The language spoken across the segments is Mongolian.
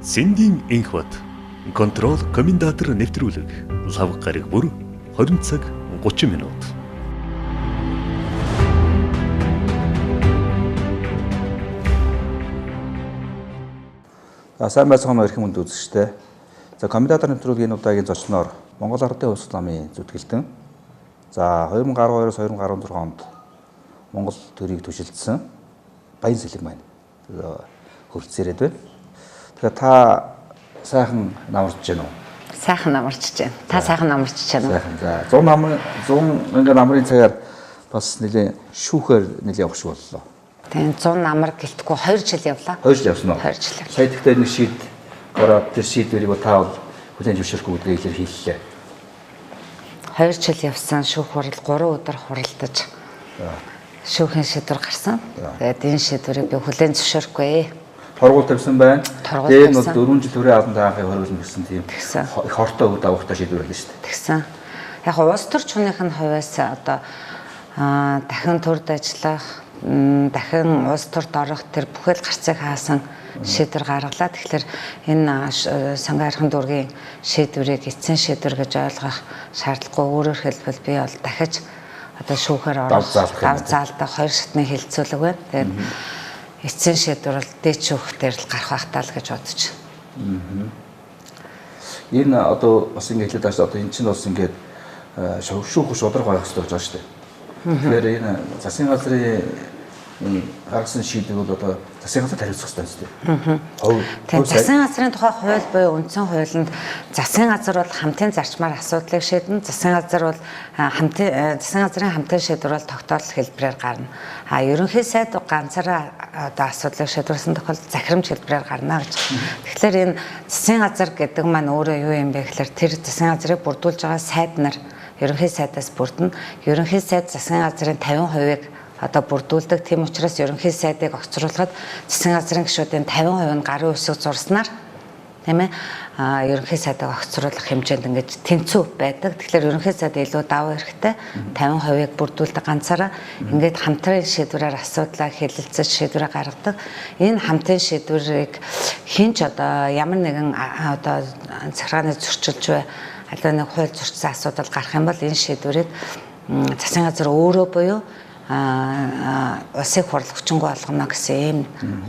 Ц.Энхбат контрол комментатор нэвтрүүлэг лав гараг бүр 20 цаг 30 минут. Сайн байцгаана эрхэм хүнд үзэгчтэй. За комментатор нэвтрүүлгийн удаагийн зочноор Монгол Ардын Улс намын зүтгэлтэн. За 2012-оос 2016 онд Монгол төрийг түшилдсэн Баянсэлэнгэ маань хөрөлцөөрээд байна. Тэгэхээр та сайхан намарч байна уу? Сайхан намарч байна. Та сайхан намарч байна уу? Сайхан. За 100 ингээ намрын цагаар бас нэлээ шүүхээр нэлээ явах шиг боллоо. Тийм 100 намар гэлтгүй 2 жил явлаа. 2 жил явсан уу? 2 жил. Сая тэгтээ нэг шийд гараад тэр шийдвэрийг та бол хүлээн зөвшөөрөхгүй гэдгийг илэрхийллээ. 2 жил явсан шүүх хурал 3 өдөр хуралдаж шүүхийн шийдвэр гарсан. Тэгээд энэ шийдвэрийг би хүлээн зөвшөөрөхгүй. Торгуул тавьсан байна. Тэгээд нь 4 жил хүрээ албан таахыг хориулна гэсэн тийм их хортой өд авахтай шийдвэр байлаа шүү дээ. Тэгсэн. Яг улс төрч хүнийх нь хувьас одоо дахин төрд ажиллах, дахин улс төрт орох тэр бүхэл гарцыг хаасан шийдвэр гаргалаа. Тэгэхээр энэ сангийн архын дүүргийн шийдвэрийг эцсийн шийдвэр гэж ойлгох шаардлагагүй. Өөрөөр хэлбэл би бол дахиж одоо шүүхээр орох дав заалдаа 2 шатны хилцүүлэг байна. Тэгээд эцсийн шийдвэр бол дээд шүүх дээр л гарах байхтаа л гэж бодож байна. Энэ одоо бас ингэ хэлээд байгаа шүү. Одоо эн чинь бас ингээд шүүх шударга байх хэрэгтэй гэж байна шүү дээ. Тэгэхээр энэ засгийн газрын гаргасан шийдвэр бол одоо засгийн газар хариуцах хэрэгтэй юм шүү дээ. Засгийн газрын тухай хууль буюу үндсэн хуулинд засгийн газар бол хамтын зарчмаар асуудлыг шийднэ. Засгийн газар бол засгийн газрын хамтын шийдвэр бол тогтоолол хэлбэрээр гарна. Ерөнхий сайд ганцаараа одоо асуудлыг шийдвэрсэн тохиолдолд захирамж хэлбэрээр гарна гэж. Тэгэхээр энэ засгийн газар гэдэг маань өөрөө юу юм бэ гэхээр тэр засгийн газрыг бүрдүүлж байгаа сайд нар ерөнхий сайдаас бүрдэнэ. Ерөнхий сайд засгийн газрын 50%-ыг одоо бүрдүүлдэг. Тийм учраас ерөнхий сайдыг огцруулахад засгийн газрын гишүүдийн 50% нь гарын үсэг зурснаар тийм ээ ерөнхий сайдыг огцруулах хэмжээнд ингэж тэнцүү байдаг. Тэгэхээр ерөнхий сайд илүү даваа хэрэгтэй 50%-ыг бүрдүүлдэг ганцаараа ингээд хамтран шийдвэрээр асуудлаа хэлэлцэж шийдвэрээ гаргадаг. Энэ хамтын шийдвэрийг хинч одоо ямар нэгэн одоо захиргааны зөрчилж бай аль нэг хууль зөрчсөн асуудал гарах юм бол энэ шийдвэрийг засгийн газар өөрөө буюу улсыг хурлах хүчингүй болгоно гэсэн ийм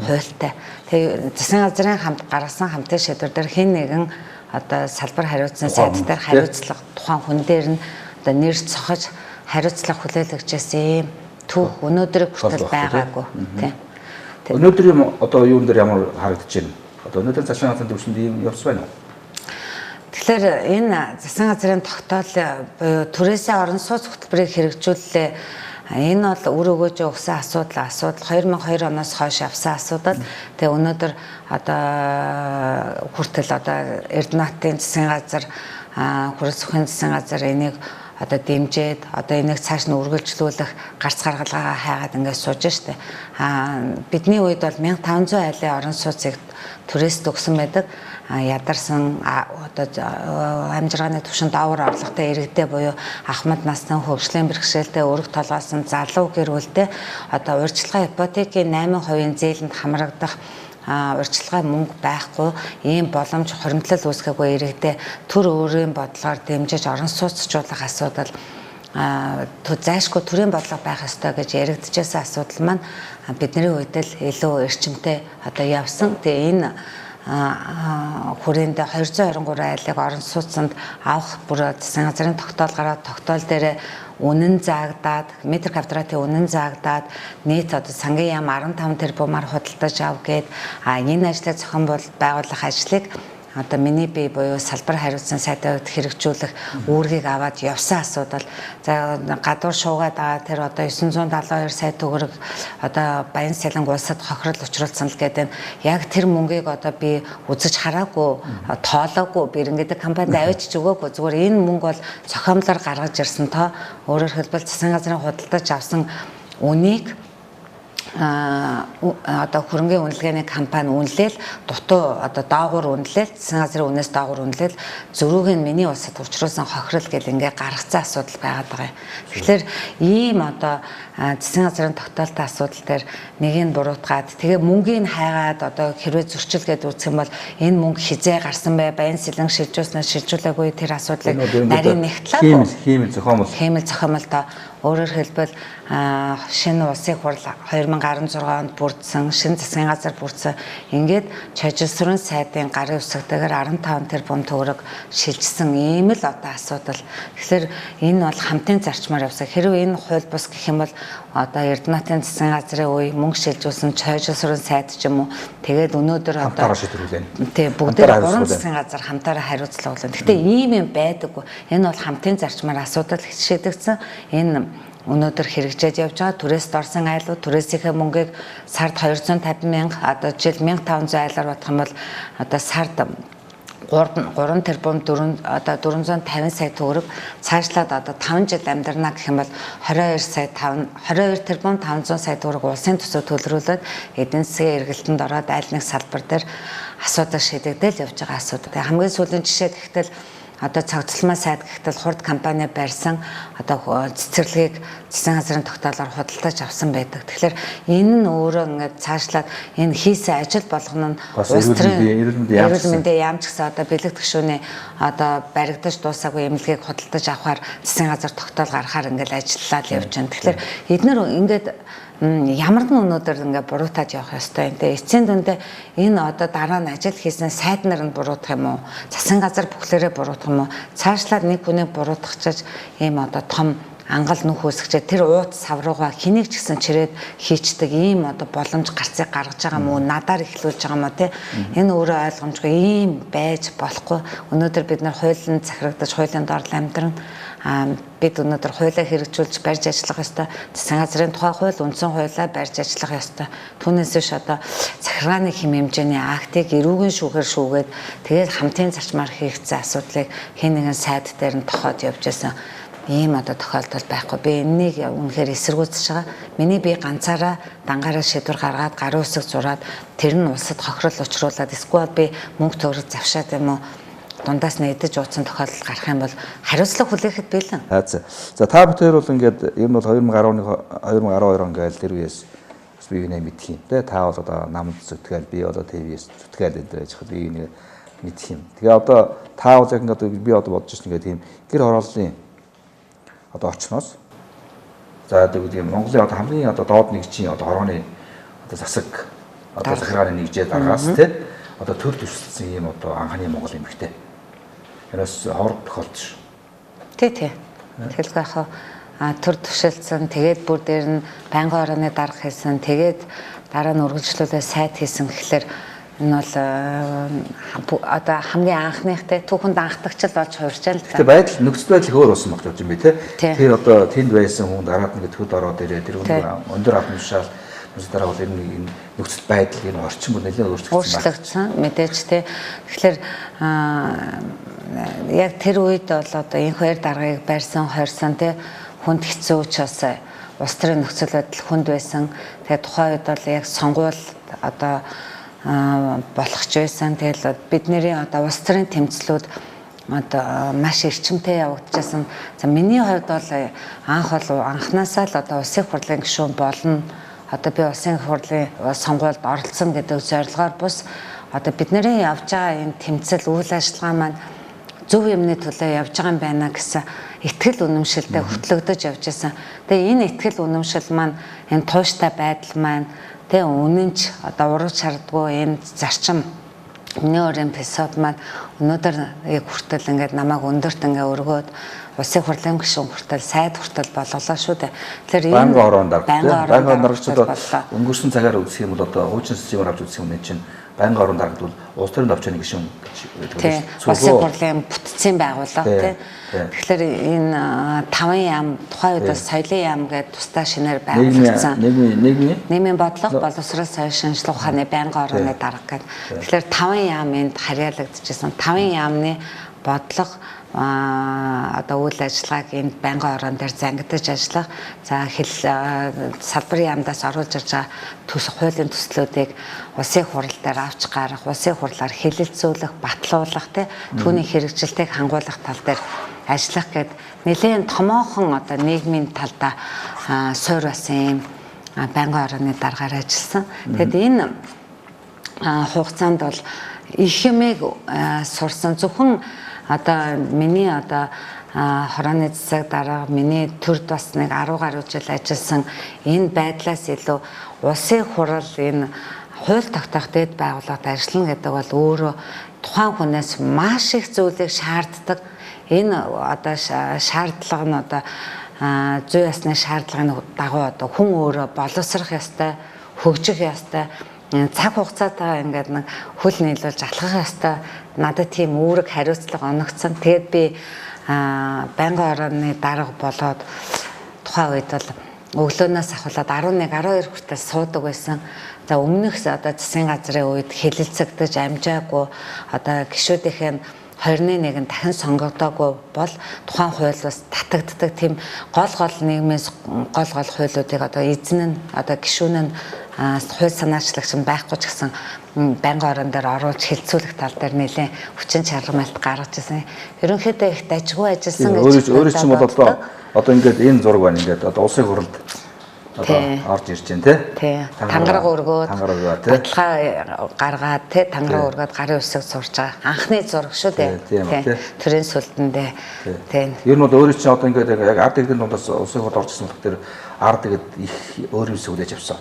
хуультай. Тэгээ засгийн газрын хамт гаргасан хамтын шийдвэр дээр хэн нэгэн одоо салбар хариуцсан сайд дээр хариуцлага тухайн хүн дээр нь одоо нэр цохож хариуцлага хүлээлгэжсэн ийм түүх өнөөдөр хүртэл байгаагүй тийм. Өнөөдрийн одоо юун дээр ямар харагдаж байна? Одоо өнөөдөр засгийн газрын төвшөнд ийм явц байна уу? Тэгэхээр энэ засгийн газрын тогтоол буюу түрээсээ орон сууц хөтөлбөрийг хэрэгжүүлэлээ. Энэ бол үр өгөөж өгсөн асуудал 2002 оноос хойш явсан асуудал. Тэгээ өнөөдөр одоо хүртэл одоо Эрдэнэтийн засгийн газар, Хүрээс Сүхийн засгийн газар энийг одоо дэмжиж одоо энийг цааш нь үргэлжлүүлэх гарц гаргалгаа хайгаад ингээд сууж штэ. Бидний үед бол 1500 айлын орон сууцыг түрээсд өгсөн байдаг. Ядарсан одоо амжиргааны түвшинд давар орлоготой иргэдээ буюу ахмад насны хөгжлийн бэрхшээлтэй өргө толгоосон залуу гэр бүлтэй одоо урьдчилгаа ипотекийн 8% зээлэнд хамрагдах урьдчилгаа мөнгө байхгүй ийм боломж хуримтлал үүсгэхгүй иргэдээ төр өөрийн бодлогоор дэмжиж орон сууцчлуулах асуудал зайшгүй төрийн бодлого байх ёстой гэж яригдчихсан асуудал маань бидний үед л илүү эрчимтэй одоо явсан. Тэгээ энэ хүрээндээ 223 айлыг орон сууцанд авах бүр засгийн газрын тогтоол гараад тогтоол дээр үнэн заагдаад метр квадратын үнэн заагдаад нийт одоо сангийн яам 15 тэрбумаар худалдаж ав гээд энэ ажлыг зохион байгуулах ажлыг одоо миний бие буюу салбар хариуцсан сайдад хэрэгжүүлэх үүргийг аваад явсан асуудал. За гадуур шуугаад байгаа тэр одоо 972 сая төгрөг одоо Баянсэлэнгэ улсад хохирол учруулсан л гэдэг. Яг тэр мөнгийг одоо би үзэж хараагүй, тоолоогүй, би ингээд компанид авчиж өгөөгүй. Зүгээр энэ мөнгө бол зохиомлоор гаргаж ирсэн тоо. Өөрөөр хэлбэл засгийн газрын худалдаж авсан үнийг одоо хөрөнгөний үнэлгээний компани үнэлэл дутуу одоо доогуур үнэлэл засгийн газрын үнээс доогуур үнэлэл зөрүүг нь миний улсад учруулсан хохирол гэл ингээ гаргацсан асуудал байгаад байгаа юм. Тэгэхээр ийм одоо засгийн газрын тогтоолтой асуудал дээр нэг нь буруутгаад тэгээ мөнгийг хайгаад одоо хэрвээ зөрчил гэдээ үзэх юм бол энэ мөнгө хизээ гарсан бай Баянсэлэнгэ шилжүүлснээр шилжүүлээгүй тэр асуудлыг нарийн нэгтлээ. Хиймэл зохиомл доо өөрөөр хэлбэл шинэ улсын хурл 2016 онд бүрдсэн, шинэ засгийн газар бүрдсэн. Ингээд чойжилсрын сайдын гарын үсэгтэйгээр 15 тэрбум төгрөг шилжсэн ийм л одоо асуудал. Тэгэхээр энэ бол хамтын зарчмаар явсан. Хэрвээ энэ хууль бус гэх юм бол одоо Эрдэнэтийн засгийн газрын үе мөнгө шилжүүлсэн чойжилсрын сайд ч юм уу. Тэгээд өнөөдөр одоо тийм бүгдээ гурван засгийн газар хамтаараа хариуцлага болон. Гэхдээ ийм юм байдаггүй. Энэ бол хамтын зарчмаар асуудал шийдэгдсэн. Энэ өнөөдөр хэрэгжээд явж байгаа түрээс дорсон айлууд түрээсийнхээ мөнгийг сард 250 мянга одоо жил 1500 айлаар бодох юм бол одоо сард 3 тэрбум 450 сая төгрөг цаашлаад одоо 5 жил амьдрна гэх юм бол 22 тэрбум 500 сая төгрөг улсын төсөв төлрүүлээд эдийн засгийн эргэлтэнд ороод аль нэг салбар дээр асуудал шийдэгдэл явж байгаа асуудал. Хамгийн сүүлийн жишээ гэхтэл одоо цогцлмаа сайд гэхтэл хурд компани барьсан одоо цэцэрлэгийг засгийн газрын тогтоолоор худалдаж авсан байдаг. Тэгэхээр энэ нь өөрөө ингээд цаашлаад энэ хийсэн ажил болгоно нь улс төрийн эрүүл мэндийн яамч гэсэн одоо бэлэг гишүүний одоо баригдаж дуусаагүй эмнэлгийг худалдаж авахар засгийн газар тогтоол гаргахаар ингээд ажиллаад явж байна. Тэгэхээр эдгээр ингээд ямар нэгэн өнөөдөр ингээ буруутаад явах ёстой юм те. Эцсийн дүндээ энэ одоо дараа нь ажил хийсэн сайд нар нь буруутах юм уу? Засгийн газар бүхлээрээ буруутах юм уу? Цаашлаад нэг хүнийг буруутгачиж ийм одоо том ангал нүх үүсгчээ тэр ууц саврууга хэнийг ч гэсэн чирээд хийчдэг ийм одоо боломж гарцыг гаргаж байгаа мó надаар ихлүүлж байгаа мó те. Энэ өөрөө ойлгомжгүй ийм байж болохгүй. Өнөөдөр бид нар хуулийн захирагдаж хуулийн доор амьдран бид өнөөдөр хуулиа хэрэгжүүлж барьж ажиллах ёстой. Засгийн газрын тухай хууль, үндсэн хуулиа барьж ажиллах ёстой. Түүнээс биш одоо захиргааны хэм хэмжээний актыг эрүүгийн шүүхээр шүүгээд тэгээд хамтын зарчмаар хийгдсэн асуудлыг хэн нэгэн сайд дээр нь тохоод явж байсан. Ийм одоо тохиолдол байхгүй. Би энэнийг үнэхээр эсэргүүцэж байгаа. Миний би ганцаараа дангаараа шийдвэр гаргаад гарын үсэг зураад тэр нь улсад хохирол учруулад эсвэл би мөнгө төгрөг завшаад юм уу дундаас нь эдэж ууцсан тохиолдол гарах юм бол хариуцлага хүлээхэд бэлэн. За та бүхэн бол ингээд ер нь бол 2012 он гээл тэр үеэс би нэг мэдх юм. Та бол одоо намд зүтгээл би одоо ТV-с зүтгээл энэ яж би нэг мэдх юм. Тэгээ одоо та бол яг ингээд би одоо бодож байна ингээд тийм гэр хорооллын одоо орчноос за тэгээд Монголын одоо хамгийн одоо доод нэгжийн одоо хорооны одоо засаг одоо захиргааны нэгжээд аргаас те одоо төр төсөлсөн юм одоо анхны Монгол эмэгтэй. Яраас хор тохиолдсон. Тий. Тэгэл яхаа төр төсөлсөн тэгээд бүр дээр нь байнгын орооны дарга хийсэн тэгээд дараа нь үргэлжлүүлээ сайд хийсэн гэхэлэр энэ бол одоо хамгийн анхныхтэй түүхэнд анхдагчл болж хувирчаал. Тэгээ байдал нөхцөл байдал өөр болсон багт юм би тий. Тэр одоо тэнд байсан хүн дараад нэг төд ороод ирээ тэр өндөр авмшаал дараа бол энэ нөхцөл байдал энэ орчин бүр нэлээд өөрчлөгдсөн мэдээж тий. Тэгэхээр яг тэр үед бол одоо энэ хоёр даргаыг барьсан хорьсон тий хүнд хэцүү ч бас улс төрийн нөхцөл байдал хүнд байсан. Тэгээ тухайн үед бол яг сонгуул одоо болгоч байсан. Тэгэл бидний одоо улс төрийн тэмцлүүд одоо маш эрчимтэй явагдчихсан. За миний хувьд бол анхнаасаа л одоо улсын хурлын гишүүн болно. Одоо би улсын хурлын сонгуульд оролцсон гэдэг зорилгоор бус одоо бидний явж байгаа энэ тэмцэл үйл ажиллагаа маань зөв юмны төлөө явж байгаа юм байна гэсэн итгэл үнэмшилтэй хөтлөгдөж явж байсан. Тэгээ энэ итгэл үнэмшил маань энэ тууштай байдал маань тэгээ үнэнч одоо ураг шаардгүй энэ зарчим нөрийн философи маань өнөөдөр яг хүртэл ингээд намайг өндөрт ингээ өргөөд улсын хурлын гишүүн хүртэл сайд хүртэл болголоо шүү дээ. Тэгэхээр энэ байнгын орон дарагчдад өнгөрсөн цагаар үзэх юм бол одоо хуучин системээр авч үзэх юм чинь байнгын орон дарагт бол улс төрийн товчооны гишүүн гэж улсын хурлын бүтцийн байгууллага тий. Тэгэхээр энэ 5 яам тухайн үед бас соёлын яам гэдэг тусдаа шинээр байгуулагдсан. Нийгмийн бодлого боловсрол соёл шинжилгээ ухааны байнгын орооны дарга гэдэг. Тэгэхээр 5 яам энд харьяалагдчихсан. 5 яамны бодлого одоо үйл ажиллагааг энд байнгын орон дээр зангидаж ажиллах, за салбарын яамдаас оруулж ирж байгаа хуулийн төслүүдийг улсын хурал дээр авч гарах, улсын хурлаар хэлэлцүүлэх, батлуулах, түүний хэрэгжилтийг хангуулах тал дээр ажиллах гэд нэлээд томоохон одоо нийгмийн талдаа суур басан юм байнгын орны дараагаар ажилласан. Тэгэд энэ хугацаанд бол их юмыг сурсан. Зөвхөн одоо миний одоо хорооны засаг дарга миний төрд бас нэг 10 гаруй жил ажилласан энэ байдлаас илүү улсын хурал энэ хууль тогтоох дэд байгууллагад ажиллана гэдэг бол өөрөө тухайн хүнээс маш их зүйлийг шаарддаг. Энэ одоо шаардлага нь одоо зүй ясны шаардлагын дагуу одоо хүн өөрөө боловсрох ёстой, хөгжих ёстой. Цаг хугацаатаа ингээд нэг хөл нийлүүлж алхах ёстой. Надад тийм үүрэг хариуцлага оногдсон. Тэгээд би байнгын орны дарга болоод тухайн үед бол өглөөнөөс ахуулаад 11-12 хүртэл суудаг байсан. За өмнөх одоо засгийн газрын үед хэлэлцэгдэж амжаагүй одоо гишүүдийнх нь 21 дахин сонгогдоогүй бол тухайн хууль бас татагддаг. Тийм гол нийгмээс гол хуулиудыг одоо эзэн нь одоо гишүүн нь хууль санаачлагч нь байхгүй ч гэсэн байнгын орон дээр оруулж хэлцүүлэх тал дээр нэлээд хүчин чармайлт гаргаж ирсэн. Ерөнхийдөө их дажгүй ажилласан гэж өөрөө чинь бол одоо ингээд энэ зураг байна. Ингээд одоо улсын хурлд одоо орж ирж байна тий. Тангараг өргөөд баталгаа гаргаад тий тангараг өргөөд гарын үсэг сурж байгаа. Анхны зураг шүү дээ. Төрийн сүлдэндээ тий. Ер нь бол өөрөө чинь одоо ингээд яг ард иргэдийн дундаас улсын хурлд орж ирсэн болох дээр ард иргэд их өөр юм сүлдэж авсан.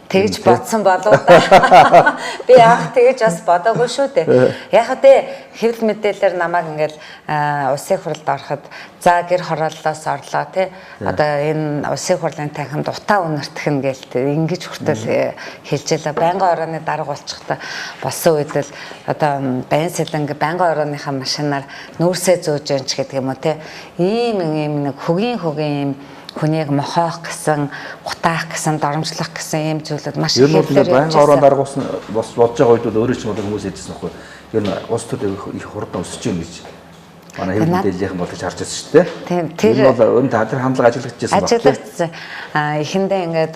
Тэгж бодсон болов да. Би яах тэгж бас бодоогүй шүү дээ. Яг тэ хэвлэл мэдээлэлээр намайг ингээл улсын хурлд ороход за гэр хорооллоос орлоо тий. Одоо энэ улсын хурлын танхимд утаа үнэртэх нь гээл ингэж хүртэл хэлж ялаа. Байнгын орооны дарга болчихдоо болсон үед л одоо Баянсэлэнгэ байнгын орооныхаа машинаар нүүрсээ зөөж янч гэдэг юм уу тий. Ийм нэг хөгийн хүнийг мохоох гэсэн, гутаах гэсэн, доромжлох гэсэн ийм зүйлүүд маш их хэлээр явж байна. Байнгын орон дарга бас бодож байгаа үед бол өөрөө ч бол хүмүүс хэлсэн нөхгүй. Ер нь улс төр их хурдан өсөж байна гэж. Манай хэвлэл мэдээллийнхэн бол гэж харж байсан шүү дээ. Тэр бол өн тэр хандлага ажиллагдчихсан байна. Ажиллагдсан. Эхэндээ ингээд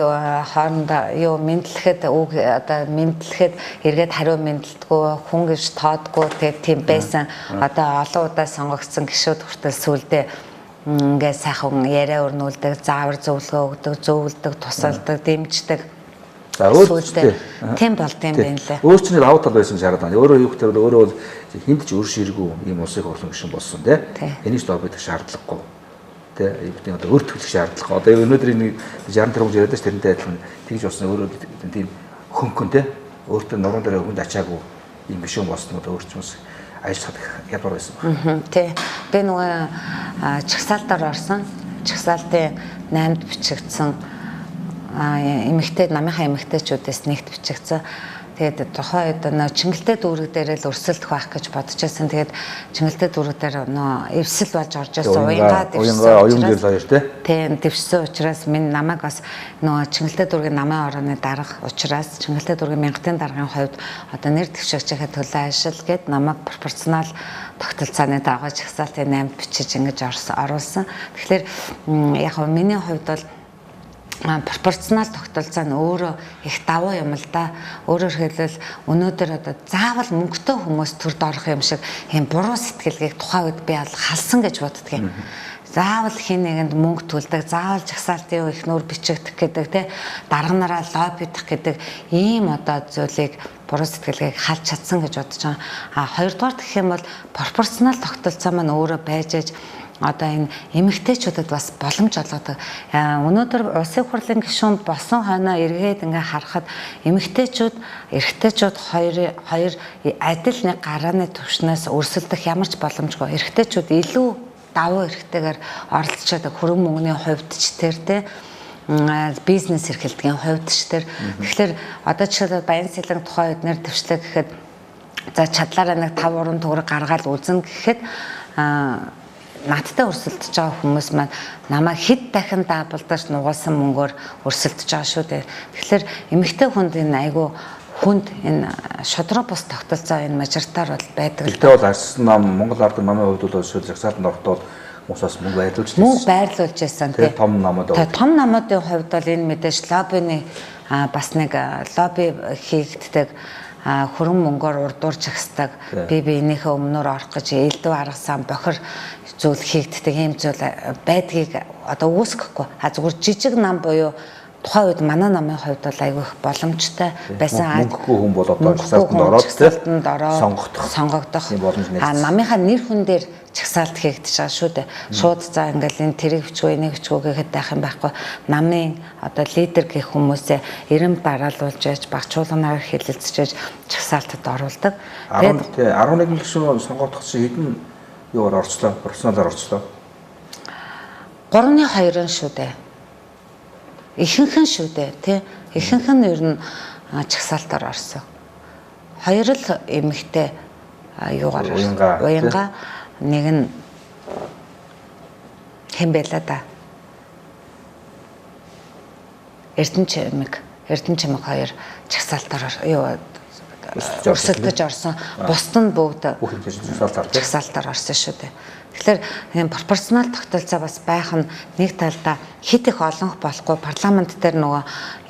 хоорондоо юу мэдлэхэд одоо мэдлэхэд эргээд хариу мэдлдэггүй, хүн гэж тоодгүй тийм байсан. Одоо олон удаа сонгогдсон гишүүд хүртэл сүулдэ ингээд сайхан яриа өрнүүлдэг, заавар зөвлөгөө өгдөг, зөвлөдөг, тусалдаг, дэмждэг. За өөрчлөлт тийм болд юм байна лээ. Өөрчлөлт давуу тал байсан шаардлага. Өөрөө юу гэхээр өөрөө бол хинт ч өр ширгүй ийм улсын хурлын гишүүн болсон тий. Энийг ч дор бидэх шаардлагагүй. Тий. Эвдийн одоо өөр төлөх шаардлага. Одоо өнөөдөр энэ 60 тэрбум яриад ч тэрнтэй адилхан тэгж болсон өөрөө тийм хөнгөн тий. Өөртөө нуруунд дээр хүнд ачаагүй ийм гишүүн болсон одоо өөрчмөс ажиллах ядуур байсан байна. Тий. Би нөгөө чагсаалтаар орсон. Чагсаалтын 8-д бичигдсэн эмэгтэй намынхаа эмэгтэйчүүдээс нэгт бичигдсэн. Тэгээд тухайн үед нөө Чингэлтэй дүүрэг дээр л өрсөлдөх байх гэж бодож байсан. Тэгээд Чингэлтэй дүүрэг дээр нөө эвсэл болж орж байсан. Уянгаа дэвшсэн учраас минь намайг бас нөө Чингэлтэй дүүргийн намын орооны дарга учраас Чингэлтэй дүүргийн мянгатын даргын хувьд одоо нэр дэвшигчийнхээ төлөө ажил гээд намайг пропорционал тогтолцооны дагуу чагсаалтын 8 бичиж ингэж оруулсан. Тэгэхээр яг нь миний хувьд бол пропорционал тогтолцоо нь өөрөө их давуу юм л да. Өөрөөр хэлбэл өнөөдөр одоо заавал мөнгөтэй хүмүүс төрд орох юм шиг ийм буруу сэтгэлгээг тухайн үед би халсан гэж боддгийн. Заавал хин нэгэнд мөнгө төлдөг, заавал жагсаалтын их нүүр бичигдэх гэдэг те дарга нараа лоббидах гэдэг ийм одоо зүйлийг буруу сэтгэлгээг халж чадсан гэж бодож байгаа. Хоёрдугаар гэх юм бол пропорционал тогтолцоо маань өөрөө байж аж одоо энэ эмэгтэйчүүдэд бас боломж олгодог. Өнөөдөр улсын хурлын гишүүн болсон хойноо эргээд ингээ харахад эмэгтэйчүүд, эрэгтэйчүүд хоёр адил нэг гарааны түвшнээс өрсөлдөх ямар ч боломжгүй. Эрэгтэйчүүд илүү давуу эрхтэйгээр оролцоод хөрөнгө мөнгөний хувьд ч тэр бизнес эрхлэлтийн хувьд ч тэр. Тэгэхээр одоо жишээлбэл Баянсэлэнгэ тухайн үед нэр дэвшлээ гэхэд за чадлаараа нэг 5-3 төгрөг гаргаад үзэн гэхэд надтай өрсөлдөж байгаа хүмүүс маань намайг хэд дахин даабалдаж нугалсан мөнгөөр өрсөлдөж байгаа шүү дээ. Тэгэхээр эмэгтэй хүнд энэ айгүй хүнд энэ шодроо бус тогтолцоо энэ мажоритар бол байдаг. Гэхдээ бол арчсан нам Монгол ард намын хувьд бол шууд жагсаалтанд ороход хүмүүсээс мөнгө байрлуулж байсан. Мөнгө байрлуулж байсан тийм. Том намууд. Том намуудын хувьд бол энэ мэдээж лоббины бас нэг лобби хийгддэг хөрөн мөнгөөр урдуурч агсдаг би энийхээ өмнөөр орох гэж элдв аргасан бохир зүйл хийгддэг ийм зүйл байдгийг одоо үүсгэхгүй. Зүгээр жижиг нам буюу тухайн үед манай намын хувьд бол айгүй их боломжтой байсан. Мөнгөгүй хүн бол одоо жагсаалтанд ороод сонгогдох. Намынхаа нэр хүн дээр чагсаалт хийгдэж байгаа шүү дээ. Шууд за ингээл энэ тэрийг бичгөө энийг бичгөө гэхэд байх юм байхгүй. Намын одоо лидер гэх хүмүүсээ эрэм дараалуулж яаж багчуулганаар хэлэлцэж яаж чагсаалтад оруулдаг. 11 гишүүн сонгогдох чинь хэдэн юугаар орчлоо? Профессионалаар орчлоо. 3-2 шүү дээ. Ихэнхэн шүү дээ тий. Ихэнхэн нь ер нь чагсаалтаар орсон. 2 л эмэгтэй юугаар уянга нэг нь хэн байла да. Эрдэнэчимэг 2 чагсаалтаар өрсөлдөж орсон. Бусд нь бүгд чагсаалтаар орсон шүү дээ. Тэгэхээр энэ пропорционал тогтолцоо бас байх нь нэг талдаа хит их олонх болохгүй парламент дээр нөгөө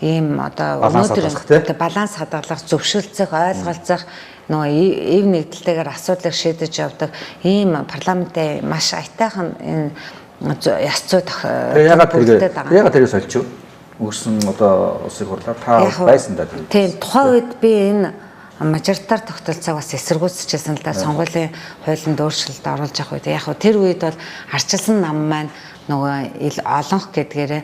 ийм одоо өнөөдөр баланс хадгалах, зөвшөлдсөх, ойлголцох нөгөө эв нэгдэлтэйгээр асуудлыг шийдэж явдаг ийм парламентын маш аятайхан энэ яс зүй ягаад тэрийг сольж өгсөн одоо улсын хурлаар та байсан да. Тийм тухайн үед би энэ мажоритар тогтолцоог бас эсэргүүцчихсэн л да сонгуулийн хуулинд өөрчлөлт оруулж явах үед яг тэр үед бол арчилсан нам маань нөгөө олонх гэдгээрээ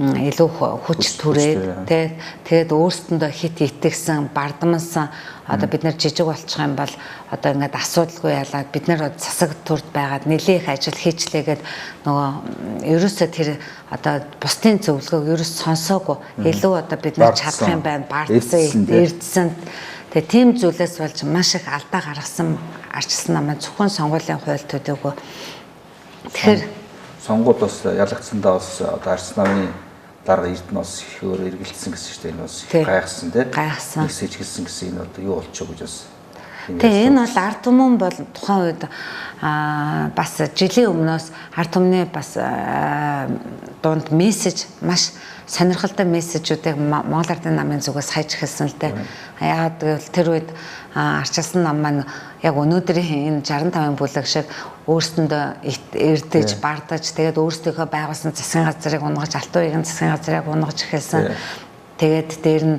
илүү хүч түрээд тэгээд өөрсдөндөө хит итгэсэн бардамсан одоо бид нар жижиг болчих юм бол одоо ингээд асуудалгүй ялаад бид нар засаг төрд байгаад нэлээх ажил хийчлээгээд нөгөө ерөөсөө тэр одоо бусдын зөвлөгөөг ерөөс сонсоогүй илүү одоо бид нар чадах юм байна бардсан эрдсэн тэгээ тийм зүйлээс болж маш их алдаа гаргасан арчилсан намаа зөвхөн сонгуулийн хууль төдийгүй тэгэхээр сонгуул бас ялагдсандаа бас одоо арчилсан намын дараа эрдэнэ бас их өөр эргэлцсэн гэсэн чинь энэ бас гайхсан тийм гайхсан нэгсэж хэлсэн гэсэн энэ одоо юу болчих вэ гэж бас тэгээ энэ бол ард түмэн бол тухайн үед бас жилийн өмнөөс ард түмний бас дунд мессеж маш сонирхолтой мессежүүдийг Монгол Ардын намын зүгээс хайж эхэлсэн л дээ. Яагаад гэвэл тэр үед арчилсан нам маань яг өнөөдрийн энэ 65-ын бүлэг шиг өөрсөндөө эрдэж, бардаж, тэгээд өөрсдийнхөө байгуулсан засгийн газрыг унгаж, Алтан уугийн засгийн газрыг унгаж эхэлсэн. Тэгээд дээр нь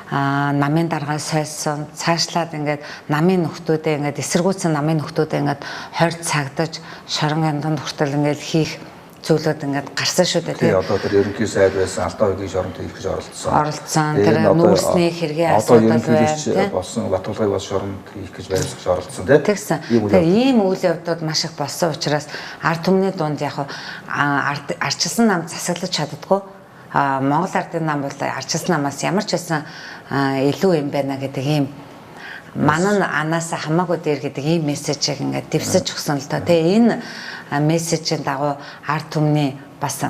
намын даргаа сойсон, цаашлаад ингээд намын нөхдүүдээ ингээд эсэргүүцсэн намын нөхдүүдээ ингээд хорд цагдаж, шорон яндан хүртэл ингээд хийх зүйлүүд ингээд гарсан шүү дээ тийм. Одоо тэр ерөнхий сайд байсан Алтан уугийн шоронд хийх гэж оролцсон. Тэр нүүрсний хэргийн асуудал байна. Болсон баталгааг бас шоронд хийх гэж байрлаж оролцсон тийм. Тэгсэн. Тэгээ ийм үйл явдлууд маш их болсон учраас ард түмний дунд яг арчилсан нам засаглаж чаддгүй. Монгол Ардын нам бол арчилсан намаас ямар ч байсан илүү юм байна гэдэг ийм манан анаас хамаагүй дээр гэдэг ийм мессежийг ингээд дэвсэж өгсөн л доо. Тэгээ энэ мессежийн дагуу ард түмний бас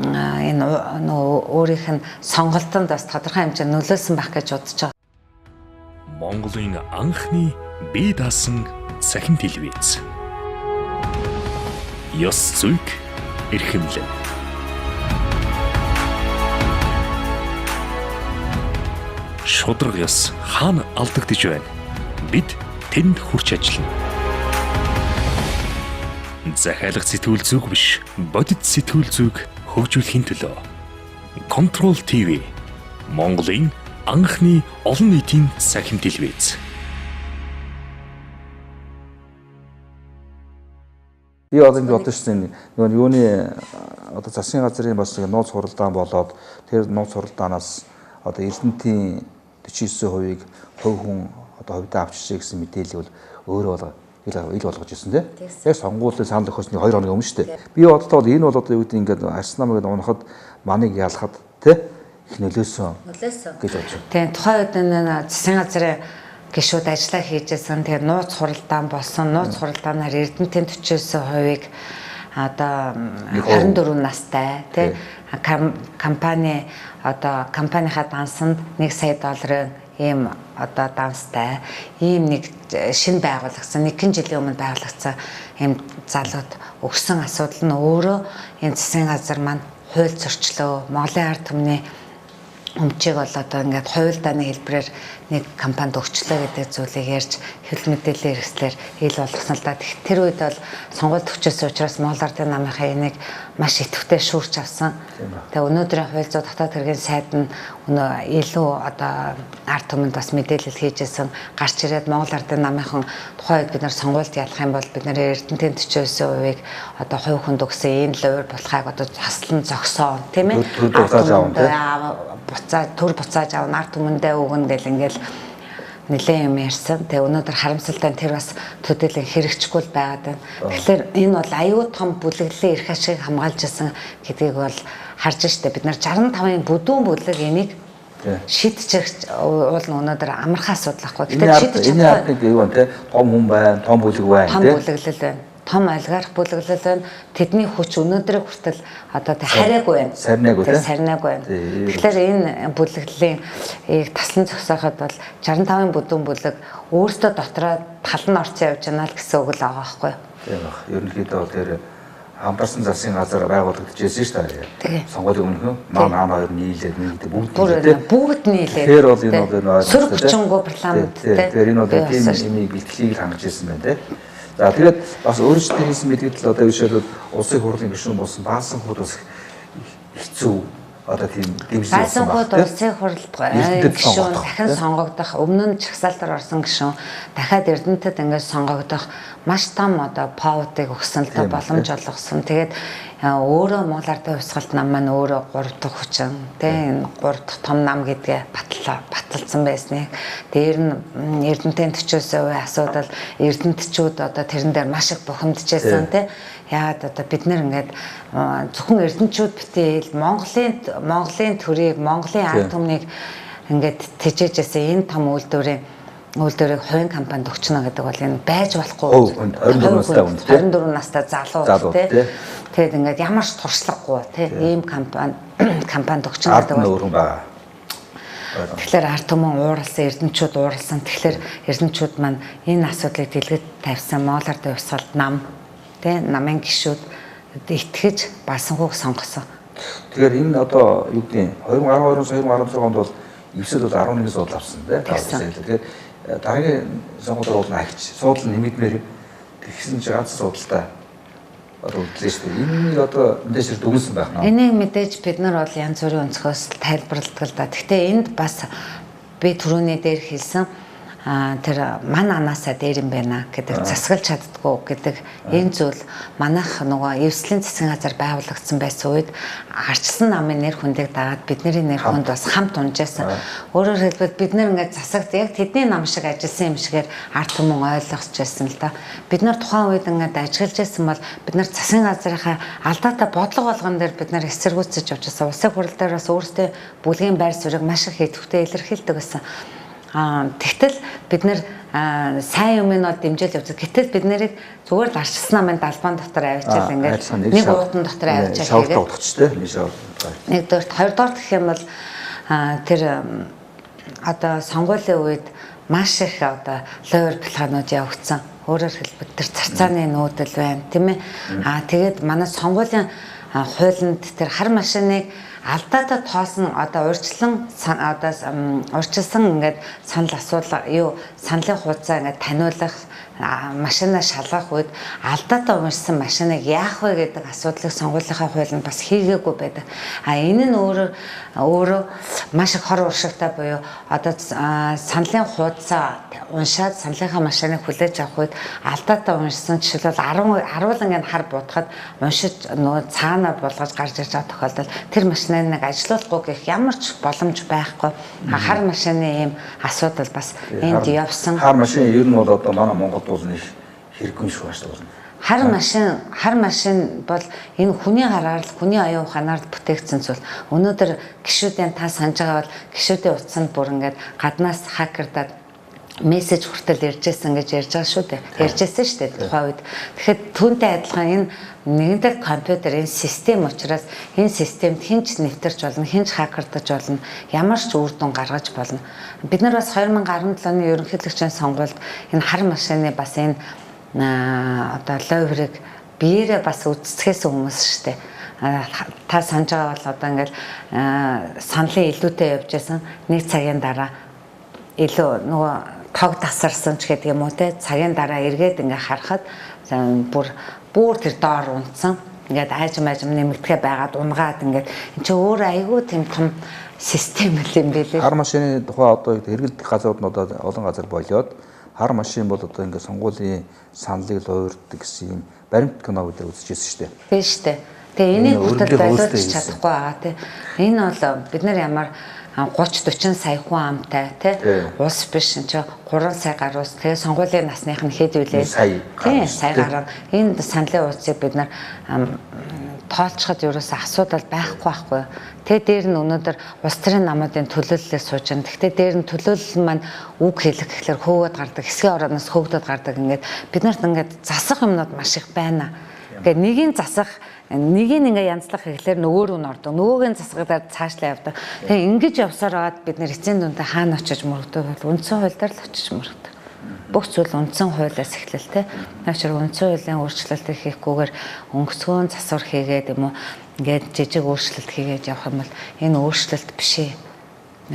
энэ өөрийнх нь сонголтонд бас тодорхой хэмжээнд нөлөөлсөн байх гэж бодож байгаа. Монголын анхны бие даасан цахим телевиз. Ёс зүйг эрхэмлэн. Шудраг ёс хаана алдагдж байна? Бид тэнд хүрч ажиллана. Захиалга сэтгүүл зүг биш, бодит сэтгүүл зүг хөгжүүлэхийн төлөө. Control TV Монголын анхны олон нийтийн цахим телевиз. Би одоо ингэ бодож байна. Нөгөө юуны одоо засгийн газрын бас нууц хуралдаан болоод тэр нууц хуралдаанаас одоо Эрдэнэтийн 49%-ийг хувь хүн одоо хувьдаа авчирчээ гэсэн мэдээлэл бол өөрөө бол ил болгож ирсэн тийм. Яг сонгуулийн санал өгөхөөсний 2 хоногийн өмнө шүү дээ. Би боддоо энэ бол одоо юу гэдэг ингээд арчилсан намыг унахад маныг яалахад тийм их нөлөөсөн гэж бодож байна. Тийм тухайн үед энэ засгийн газрын гишүүд ажиллаа хийжсэн. Тэгээд нууц хуралдаан болсон. Нууц хуралдаанаар Эрдэнэтийн 49%-ийг одоо 24 настай тий компани одоо компанийнхаа дансанд 1 сая долларын ийм одоо данстай ийм нэг шинэ байгуулагдсан 1 жилийн өмнө байгуулагдсан ийм залууд өгсөн асуудал нь өөрөө энэ засгийн газар маань хууль зөрчлөө Монголын ард түмний өмчийг бол одоо ингээд хуульдааны хэлбэрээр нэг компанид өгчлөө гэдэг зүйлийг ярьж хэвлэл мэдээллийн хэрэгслэр ил болгосон л да. Тэр үед бол сонгуульд төвчөөсөн учраас Монгол Ардын намынхаа энийг маш идэвхтэй шүүрч авсан. Тэгээ өнөөдрийн хууль зүйн дотоод хэргийн сайд нь илүү одоо ард түмэнд бас мэдээлэл хийжсэн гарч ирээд Монгол Ардын намынхан тухайн үед бид нар сонгуульд ялах юм бол бид нар Эрдэнэтийн 49%-ийг одоо хувь хүнд өгсөн энэ л өөр болохыг одоо хаслан зогсоо тийм ээ. Төр буцааж авна ард түмэндээ өгнө гэл ингээл нэлээд юм ярьсан. Тэгээ өнөөдөр харамсалтай тэр бас төдийлөн хэрэгжихгүй л байгаад байна. Тэгэхээр энэ бол аюу том бүлэглэлийн эрх ашигыг хамгаалж ирсэн гэдгийг бол харж штэ бид нар 65-ын бүдүүн бүлэг энийг шийдчих уул нь өнөөдөр амархан асуудал ахгүй. Тэгэхээр шийдэж чадахгүй. Энэ юу вэ те том хүн байна, том бүлэг байна те. Том бүлэглэл байна. Том олигарх бүлэглэл байна. Тэдний хүч өнөөдрийг хүртэл одоо хараагүй байна. Сарнаагүй тийм. Сарнаагүй байна. Тэгэхээр энэ бүлэглэлийн таслан зогсооход бол 65-ын бүдүүн бүлэг өөртөө дотроо талан орцсон явж байна л гэсэн үг л байгаа байхгүй юу? Тийм баг. Ерөнхийдөө тэр хамтарсан засгийн газар байгуулагдчихсэн шүү дээ. Сонгуулийн өмнө маань хоёр нийлээд бүгд нийлээд. Тэр бол энэ бол сөрөг хүчингү парламент тийм. Тэр энэ бол тийм имийг бэлтгэлийг хангаж ирсэн байна тийм. За тэгээд бас өөрсдөө хийсэн мэдээлэл одоо жишээлбэл улсын хурлын гишүүн болсон баасан хүүд бас хэцүү одоо тийм дэмжлэг болсон байна. Баасан хүүд улсын хурлд гишүүн дахин сонгогдох өмнө нь чагсаалтаар орсон гишүүн дахиад Эрдэнэтэд ингээд сонгогдох маш том одоо паутыг өгсөн л доо боломж олгосон. Тэгээд өөрөө Монгол Ардын хувьсгалт нам маань өөрөө 3 дахь хүчин тийм 3 дахь том нам гэдгээ баталсан байсныг. Дээр нь Эрдэнэтийн 40% асуудал эрдэнэтчүүд одоо тэрэн дээр маш их бухимдчихсан тийм. Яагаад одоо бид нэр ингээд зөвхөн эрдэнэтчүүд битээ Монголын төрийг Монголын ард түмнийг ингээд тэжээжсэн энэ том үйлдвэрийг хувийн компанид өгчнө гэдэг бол энэ байж болохгүй 24 настай залуу тийм. Тэгээд ингээд ямар ч туршлагагүй тийм ийм компанид өгчнө гэдэг бол тэгэхээр ард түмэн ууралсан эрдэнэтчүүд ууралсан. Тэгэхээр эрдэнэтчүүд маань энэ асуудлыг дэлгэд тавьсан Монгол Ардын хувьсгалт нам тийм намын гишүүд итгэж басанхууг сонгосон. Тэгэхээр энэ одоо юу гэдэг 2012-2016 онд бол эвсэл бол 11 судал авсан тийм. Тэгэхээр дараагийн сонгуульд бол агч судал нэмэгдмээр тэгсэн чи ганц судалтай одоо үлдлээ шүү дээ. Энийг одоо мэдээж дүгнсэн байх нь. Энийг мэдээж бид нар бол янз бүрийн өнцгөөс тайлбарладаг л да. Гэхдээ энд бас би түрүүний дээр хэлсэн тэр мань анаасаа дээр юм байна гэдэг засгалж чаддгүй гэдэг энэ зүйл манайх нөгөө эвслийн засгийн газар байгуулагдсан байсан үед арчсан намын нэр хүндийг дагаад бидний нэр хүнд бас хамт унжаасан. Өөрөөр хэлбэл бид нэр ингээд засагт яг тэдний нам шиг ажилласан юм шигээр ард түмэн ойлгож байсан л да. Бид нар тухайн үед ингээд ажиллаж байсан бол бид нар засгийн газрынхаа алдаатай бодлого болгон дээр бид нар эсэргүүцэж явжсан. Улсын хурал дээр бас өөрсдөө бүлгийн байр суурийг маш их идэвхтэй илэрхийлдэг байсан. Тэгтэл бид нэр сайн юм нь бол дэмжиж явдаг. Гэтэл бид нарыг зүгээр л арчсан намын далбаан дотор авчиад ингээд нэг уудан дотор авчиад нэг дөрт хоёрдугаар гэх юм бол тэр одоо сонгуулийн үед маш их одоо лойр планууд явагдсан. Өөрөөр хэлбэл тэр царцааны нүүдэл байна тийм ээ. Тэгээд манай сонгуулийн хуулинд тэр хар машиныг алдаатай тоосон одоо урьдчилсан ингээд санал асуулга юу саналын хуудасаа ингээд таниулах машинаа шалгах үед алдаатай уншсан машиныг яах вэ гэдэг асуудлыг сонгуулийнхаа хуулинд бас хийгээгүй байдаг. Энэ нь өөрөө маш их хор уршигтай буюу одоо саналын хуудасаа уншаад саналынхаа машиныг хүлээж авах үед алдаатай уншсан жишээлбэл 10 ингээд хар буутахад уншиж нөгөө цаанаа булгаж гарч ирж байгаа тохиолдолд тэр машиныг нэг ажилуулахгүй гэх ямар ч боломж байхгүй. Хар машины ийм асуудал бас энд явсан. Хар машин ер нь бол одоо манай Монголд бол нэг хэрэггүй шүү байна. Хар машин бол энэ хүний хараар л хүний оюун ухаанаар бүтээгдсэн зүйл. Өнөөдөр гишүүдийн та санаж байгаа бол гишүүдийн утсанд бүр ингээд гаднаас хакердаад мессеж хүртэл иржсэн гэж ярьж байгаа шүү дээ. Ярьжсэн шүү дээ тухайн үед. Тэгэхээр түүнтэй адилхан энэ нэгдэл компьютер энэ систем учраас энэ системд хинч нэвтэрч болно, хинч хакердаж болно, ямар ч үр дүн гаргаж болно. Бид нар бас 2017 оны ерөнхийлөгчийн сонгуульд энэ хар машины бас энэ одоо лойврыг биеэрээ бас үздцгээс хүмүүс шүү дээ. Та санаж байгаа бол одоо ингээл саналын илүүтэй явж байсан нэг цагийн дараа илүү нөгөө тог тасарсан ч гэдэг юм уу те цагийн дараа эргээд ингээ харахад бүр тэр доор унтсан ингээд аажим нэмэгдэхэ байгаад унгаад ингээд эн чинь өөр айгүй тийм том систем юм билээ. Хар машины тухай одоо хэрэглэдэг газрууд нь одоо олон газар болоод хар машин бол одоо ингээд сонгуулийн саналыг луурдаг гэсэн юм баримт кино дээр үзчихсэн шүү дээ. Тийм шүү дээ. Тэгээ энийг хүртэл байлуулж чадахгүй байгаа тий. Энэ бол бид нар ямар 30-40 сая хүн амтай тий улс биш энэ чинь 3 сая гаруус тэгээ сонгуулийн насных нь хэд үлээ тий сая гаруй энэ саналын ууцыг бид нар тоолцоход ерөөсөө асуудал байхгүй. Тэгээ дээр нь өнөөдөр улс төрийн намуудын төлөөллөөр сууж байна. Гэхдээ дээр нь төлөөлөл маань үг хэлэх гэхлээр хөөгд гардаг, хэсгийн орооноос хөөгдөд гардаг ингээд бид нарт ингээд засах юмнууд маш их байна. Ингээд нэгийн засах нэгийг ингээ янзлах гэхлээр нөгөө рүү н ордог. Нөгөөгийн засгадаар цаашлаа явдаг. Тэгээ ингэж явсаар байгаад бид нэр эцсийн дүнтэй хаана очиж мөрөгдөв бол үндсэн хууль дээр л очиж мөрөгдөв. Бүх зүйл үндсэн хуулиас эхлэлтэй. Наачаар үндсэн хуулийн өөрчлөлтийг хийхгүйгээр өнгөцгөн засвар хийгээд юм уу ингээд жижиг өөрчлөлт хийгээд явах юм бол энэ өөрчлөлт биш ээ.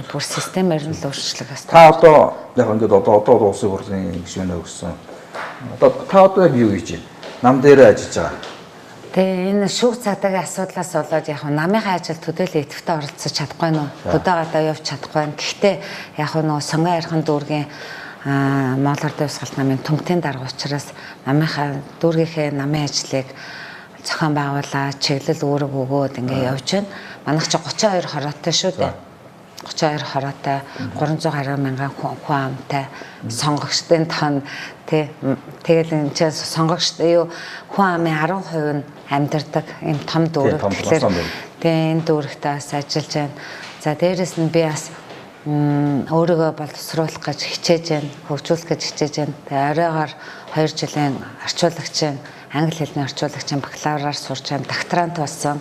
Бүр системээр нь л өөрчлөх хэрэгтэй. Та одоо яг ингээд одоо улсын хурлын гишүүнээ өгсөн. Одоо та одоо яг юу хийж байна? Нам дээр ажиллаж байгаа. Тэгээ энэ шүүх цаадагийн асуудлаас болоод яг намынхаа ажил төдийлө идэвхтэй оролцож чадахгүй нөө хөдөөгаадаа явж чадахгүй байна. Гэхдээ яг нөгөө сонгон ярхан дүүргийн Монгол Ардын Хувьсгалт намын төмтийн дарга учраас намынхаа дүүргийнхээ намын ажлыг зохион байгуулаад чиглэл үүрэг өгөөд ингээ явж байна. Манайх чи 32 хороотой шүү дээ. 32 хороотой 300 мянган хүн амтай сонгогчдын тоон тэгэл энэ чинь сонгогчд юу хүн амын 10% нь амьдардаг юм том дүүрэг. Тэгэхээр тэгээ энэ дүүрэгтээ бас ажиллаж байна. За дээрэс нь би бас өөрийгөө боловсруулах гэж хичээж байна, хөгжүүлэх гэж хичээж байна. Тэгээ оройгоор 2 жилийн орчуулагчийн англи хэлний орчуулагчийн бакалавраар сурч байна, докторант болсон.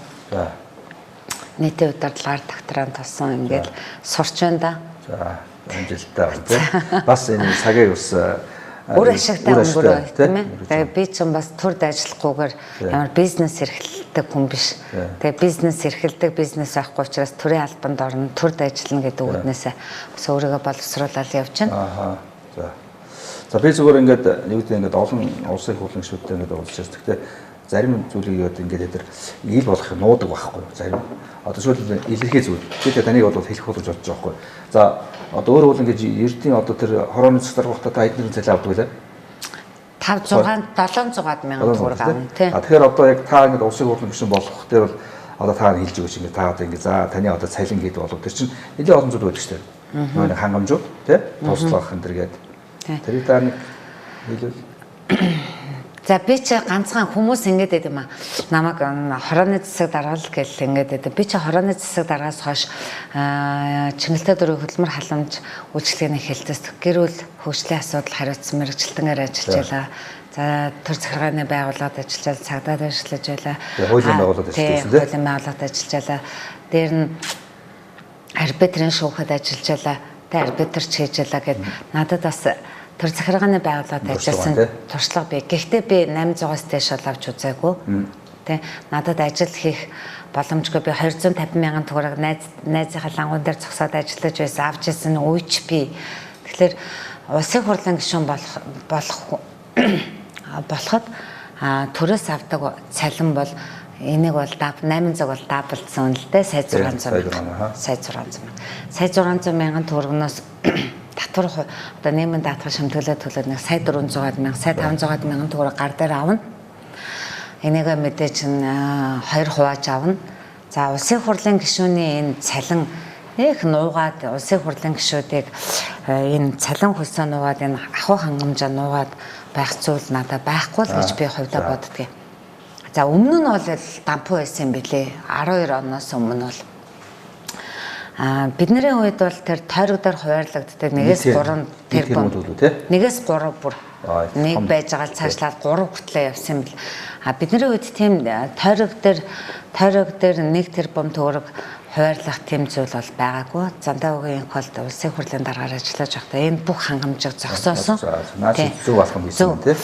Нийтийн удирдлагаар докторант болсон ингээд сурч байна да. За амжилттай байна тийм. Бас энэ цагийг ус үр ашигтай өнгөрөө тийм ээ. Тэгээ би ч бас төрд ажиллахгүйгээр ямар бизнес эрхэлдэг хүн биш. Тэгээ бизнес эрхэлдэг бизнес байхгүй учраас төрийн албанд орно, төрд ажиллана гэдэг үгнээсээ бас өөрийгөө боловсруулаад явж байна. За би зүгээр ингээд ингээд олон улсын хурлын гишүүдтэй ингээд уулзчихсан. Гэхдээ зарим зүйлийг ингээд эдгээр ил болох нуудаг байхгүй. Зарим одоо шууд илэрхий зүйл. Тэгээд таныг бол хэлэх болж бодож байгаа байхгүй. За одоо өөр үл ингэж эрдийн одоо тэр хорооны цэцлэргуухта та эдгээр цалин авдаг байлаа. 700 мянган төгрөг авна тий. Тэгэхээр одоо яг та ингэж улсын хурлын гишүүн болох дээр бол одоо та хэлж өгөөч ингэ та одоо ингэ за таны одоо цалин гээд болов тэр чинь нэлээд олон зүйл байдаг шүү дээ. Нөгөө хангамжууд тий туслах энэ төр гээд. Тэр та нэг хэлвэл за би ч ганцхан хүмүүс ингэж байд юм аа. Намайг хорооны засаг даргаал гэл ингэж байд. Би ч хорооны засаг даргаас хойш Чингэлтэй дөрөв хөдөлмөр халамж үйлчлэгээний хэлтэс гэрүүл хөгжлийн асуудал хариуцсан мэрэгчлэнгээр ажиллаж байлаа. За төр захиргааны байгууллагад ажиллаж, цагдаад ажиллаж байлаа. Хуулийн байгууллагад ажиллаж байсан тийм. Хуулийн байгууллагад ажиллаж байлаа. Дээр нь арбитрийн шүүхэд ажиллаж байлаа. Тэ арбитрч хийж байлаа гэд надад бас төр захиргааны байгууллагад ажилласан туршлага бий. Гэхдээ би 800-аас дээш авч үзээгүй. Тэ надад ажил хийх боломжгүй би 250 мянган төгрөг найзынхаа лангуун дээр зогсоод ажиллаж байсан авч ирсэн үеч би. Тэгэхээр улсын хурлын гишүүн болоход төрөөс авдаг цалин бол энийг бол 800 бол даблдсан л дээ сая 600 мянган төгрөгнөөс татвар одоо нэмэн даатгал шимтгэлээ төлөөд нэг сая 400 мянга сая 500 мянган төгрөг гар дээр авна. Энийг мэдээж нь 2 хувааж авна. За улсын хурлын гишүүний энэ цалин их нуугаад улсын хурлын гишүүдийг энэ цалин хөлсөө нуугаад энэ ахуй хангамжаа нуугаад байх зүйл надад байхгүй л гэж би хувьдаа боддгийг. За өмнө нь бол дампуу байсан юм билээ. 12 оноос өмнө бол Бидний үед бол тэр тойрогдоор хуваарлагддаг 1-3 тэрбум. 1-3 бүр нэг байж байгаа цаашлаад 3 хүртлээ явсан юм бэл. Бидний үед тийм тойрог дээр 1 тэрбум төгрөг хуваарлах тийм зүйл бол байгаагүй. Зандаа үгийн холд улсын хурлын дараагаар ажиллаж байхдаа энэ бүх хангамжийг зогсоосон. Зөв алхам хийсэн тийм.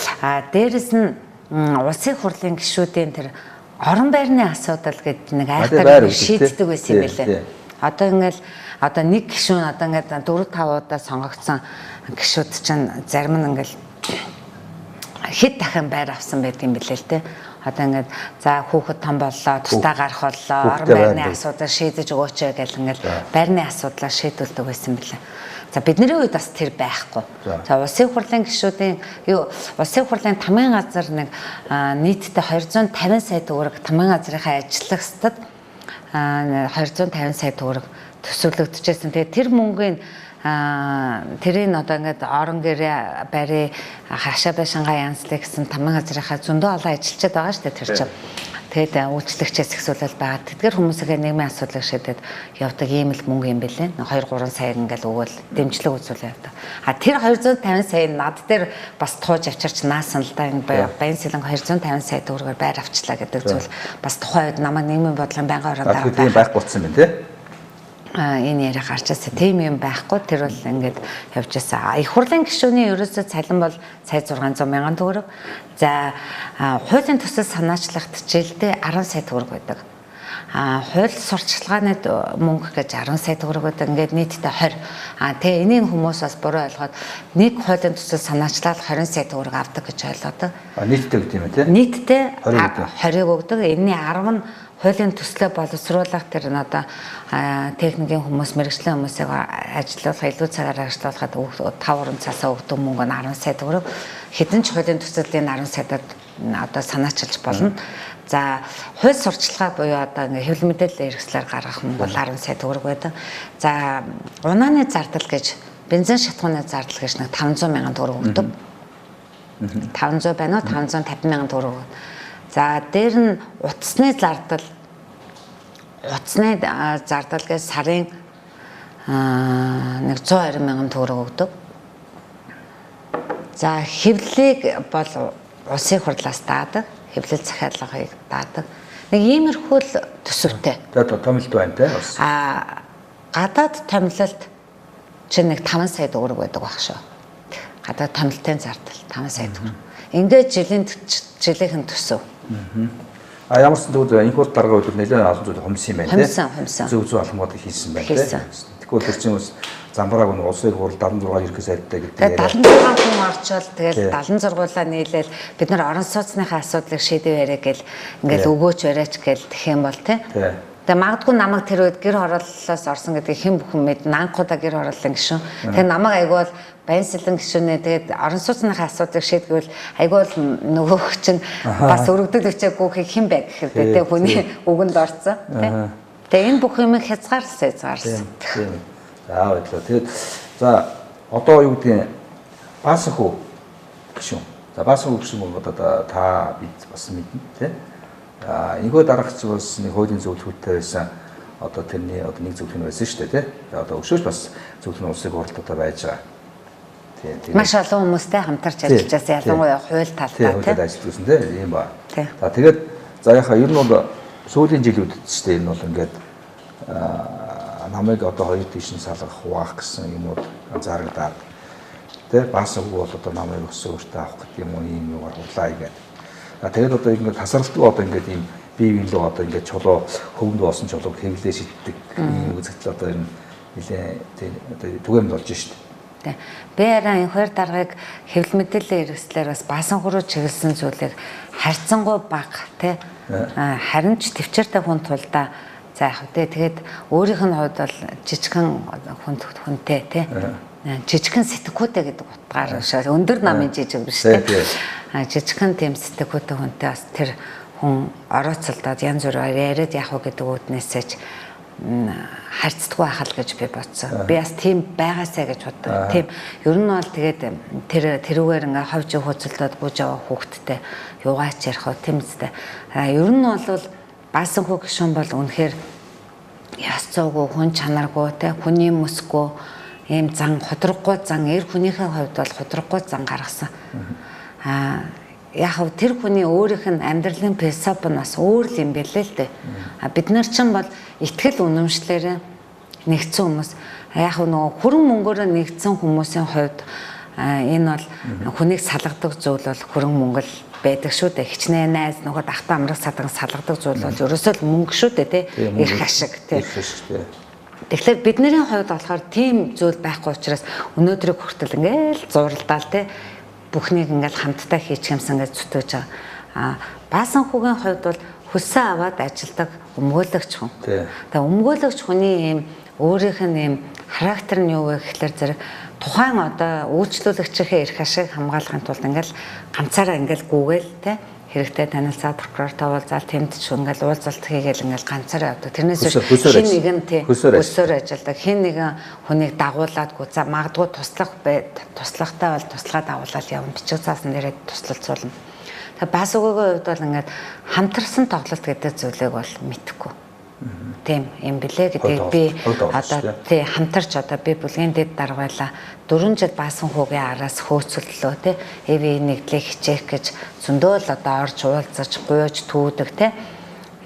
Дээрэс нь улсын хурлын гишүүдийн тэр орон байрны асуудал гэдэг нэг айхтар шийддэг байсан юм билээ. Одоо нэг гишүүн одоо ингээд 4-5 удаа сонгогдсон гишүүд чинь зарим нь ингээд хэд дахин байр авсан байдаг юм билээ л те. Одоо ингээд за хүүхэд том боллоо, тусдаа гарах боллоо, орон байрны асуудал шийдэж өгөөч гэл ингээд байрны асуудлаа шийдүүлдэг байсан билээ. За бидний үед бас тэр байхгүй. За улсын хурлын гишүүдийн улсын хурлын тамгын газар нэг нийтдээ 250 сая төгрөг тамгын газрынхаа ажиллагчдад 250 сая төгрөг төсөөлөгдөжсэн. Тэгээ тэр мөнгөний тэрийг одоо ингээд орон гэрээ барь хашаа байшингаа янзлах гэсэн тамгын газрынхаа зөндөө олон ажилчид байгаа шүү дээ тэр чинь. Тэгээд үйлчлэгчээс ихсүүлэл байгаа. Тэдгээр хүмүүсээ нийгмийн асуудлыг шийдээд явдаг ийм л мөнгө юм бэлээ. 2-3 сая ингээл өгөөл дэмжлэг үзүүлээ явдаг. Тэр 250 сая над дээр бас тууж авчирч наасан л да энэ Баянсэлэнгэ 250 сая төгрөгөөр байр авчлаа гэдэг зүйл бас тухайн үед намайг нийгмийн бодлогын байнгын ороонд тийм байхгүй болсон юм тий. Энэ яриа гарч ирсэн. Тийм юм байхгүй. Тэр бол ингээд явж ирсэн. Их хурлын гишүүний ерөөсөө цалин бол сая 600 мянган төгрөг. За хуулийн төсөл санаачлагт жилдээ 10 сая төгрөг байдаг. Хууль сурчлагын мөнгө гэж 10 сая төгрөг байдаг. Ингээд нийтдээ 20. Тэгээ энийг хүмүүс бас буруу ойлгоод нэг хуулийн төсөл санаачлал 20 сая төгрөг авдаг гэж ойлгодог. Нийтдээ гэдэг юм тий. Нийтдээ 20-ыг өгдөг. Энэний 10 нь хуулийн төслөө боловсруулах тэр нь одоо техникийн хүмүүс мэрэгжлийн хүмүүсийг ажилуулах илүү цагаар ажиллуулахад 5 уран цасаа өгдөг мөнгө нь 10 сая төгрөг. Хэдэн ч хуулийн төслийн 10 саяд одоо санаачилж болно. За хууль сурчлагаа буюу одоо ингээ хэвлэл мэдээллийн хэрэгслээр гаргах мөнгө бол 10 сая төгрөг байдаг. За унааны зардал гэж бензин шатхууны зардал гэж нэг 500 мянган төгрөг өгдөг. 500 байна уу 550 мянган төгрөг. За дээр нь утасны зардал гэж сарын нэг 120 мянган төгрөг өгдөг. За хэвлэлийг бол улсын хурлаас даадаг, хэвлэл захиалгыг даадаг. Нэг иймэрхүү л төсөвтэй. За томилт байна те. Гадаад томилолт чинь нэг 5 сая төгрөг байдаг байх шүү. Гадаад томилтын зардал 5 сая төгрөг. Ингээд жилийнхэн төсөв. Ямар ч зүйл энэ хурд дарга үед нэлээд олон зүйл хумсан юм байна тийм. Хумсан. Зөв алхмууд хийсэн байна тийм. Тэгвэл тэр чинь бас замбрааг нь улсын хурл 76 ерхий сайдтай гэдэг. Тэгээд 76 хүн орчвол тэгээд 76-уулаа нийлээл бид нар орон сууцныхаа асуудлыг шийдэв яриа гэл ингээл өгөөч яриач гэл тэх юм бол тийм. Тэгээ магадгүй намайг тэр үед гэр хорооллоос орсон гэдгийг хэн бүхэн мэд наанхуудаа гэр хорооллын гишүүн. Тэгээ намайг айгуул Баянсэлэнгэ гишүүнээ тэгээд орон сууцныхаа асуудлыг шийдгэвэл айгуул нөгөөх чинь бас өргөдөд өчөөгүй хэн бэ гэхэд тэгээ хүний үгэнд орсон тийм. Тэгээ энэ бүх юм хязгаарласан. За баярлалаа. Тэгээд за одоо юу гэдгийг баасан хөө гишүүн. За баасан хөө гишүүн бол одоо та бид бас мэднэ тийм. Энэхүү дараагч бас нэг хуулийн зөвлөлттэй байсан одоо тэрний одоо нэг зөвлөл байсан шүү дээ тий. Одоо өшөөж бас зөвлөл улсын хурлуудаа байж байгаа. Тийм. Маш олон хүмүүстэй хамтарч ажиллаж байсан ялангуяа хууль талтай тий. Хуулиуд ажилласан тий. Ийм ба. За тэгээд за яхаа ер нь бол сүүлийн жилүүдэд ч тий энэ бол ингээд намайг одоо хоёр тийш нь салгах хуваах гэсэн юмуд зарагдаад тий. Баасан хөө бол одоо намайг өсөө өөртөө авах гэдэг юм уу ийм юугаар хурлаа гэдэг. Тэгээд одоо ингээд тасралтгүй одоо ингээд ийм бие биен лөө одоо ингээд чулуу хөвгөнд болсон чулууг хэвлээ шиддэг ийм үзэгдэл одоо энэ нэлээ тий одоо түгээмд болж шít. Тий. Би арай энэ хоёр даргаыг хэвлэл мэдээллийн хэрэгслээр бас баасан хуруу чиглэсэн зүйлийг харьцангуй бага тий. Харин ч төвчээртэй хүн тулдаа за яг тий тэгээд өөрийнх нь хувьд бол жижигхэн хүнтэй тий. Жижигхэн сэтгүүтэй гэдэг утгаар өндөр намын жижиг биш тий. Жижигхэн тийм сэтгүүтэй хүнтэй бас тэр хүн орооцолдоод янз бүрээр яриад яах вэ гэдэг үүднээсээ харьцдаггүй байхал гэж би бодсон. Би бас тийм байгаасаа гэж боддог. Тийм ер нь бол тэгээд тэрүүгээр ингээ ховж хөөцөлдөөд бууж аваа хүүхдтэй юугаач ярих вэ тийм үстэй. Ер нь бол баасан хүү гишүүн бол үнэхээр яс цуугүй, хүн чанаргүй, тэ хүний мөсгүй ийм зан ходроггүй зан эр хүнийхээ хувьд бол ходроггүй зан гаргасан. Яг хав тэр хүний өөрийнх нь амьдралын философи нь бас өөр л юм бэлээ л дээ. Бид нар чинь бол итгэл үнэмшлэрээ нэгдсэн хүмүүс. Яг нөгөө хүрэн мөнгөөр нэгдсэн хүмүүсийн хувьд энэ бол хүнийг салгадаг зүйл бол хүрэн мөнгө л байдаг шүү дээ. Хичнээн найз нөгөө дахтаа амрах садан салгадаг зүйл бол ерөөсөө л мөнгө шүү дээ, тий. Ирэх ашиг, тий. Тэгэхээр бидний хувьд болохоор тийм зүйл байхгүй учраас өнөөдрийг хүртэл ингээл зуралдаал, тий. Бүхнийг ингээл хамтдаа хийчих юмсан гэж зүтгэж байгаа. Баасан хүүгийн хувьд бол хөсөө аваад ажилдаг өмгөөлөгч хүн. Тэгээ өмгөөлөгч хүний ийм өөрийнх нь ийм характер нь юу вэ гэхэлэр зэрэг тухайн одоо үйлчлүүлэгчийнхээ эрх ашиг хамгаалахын тулд ингээл ганцаараа ингээл гүгээл те хэрэгтэй танилцаа прокурортой уулзаал тэмдэж ингээл уулзалт хийгээл ингээл ганцаараа явдаг. Тэрнээс хин нэгэн тий өсөөр ажилдаг. Хин нэгэн хүнийг дагуулад гүзаа магадгүй туслахтай бол туслахаа дагуулаад явна. Бичиг заасан дээрээ туслалцуулна. Тэгээ бас өгөөгийн хувьд бол ингээд хамтарсан тоглолт гэдэг зүйлийг бол мэдэхгүй. Тийм юм блэ гэдгийг би одоо тий хамтарч одоо би бүлгийн дэд дарга байла 4 жил баасан хүүгийн араас хөөцөллөө тий эви нэгдлийг хичээх гэж зөндөө л одоо орж уулзаж гуйж түүдэг тий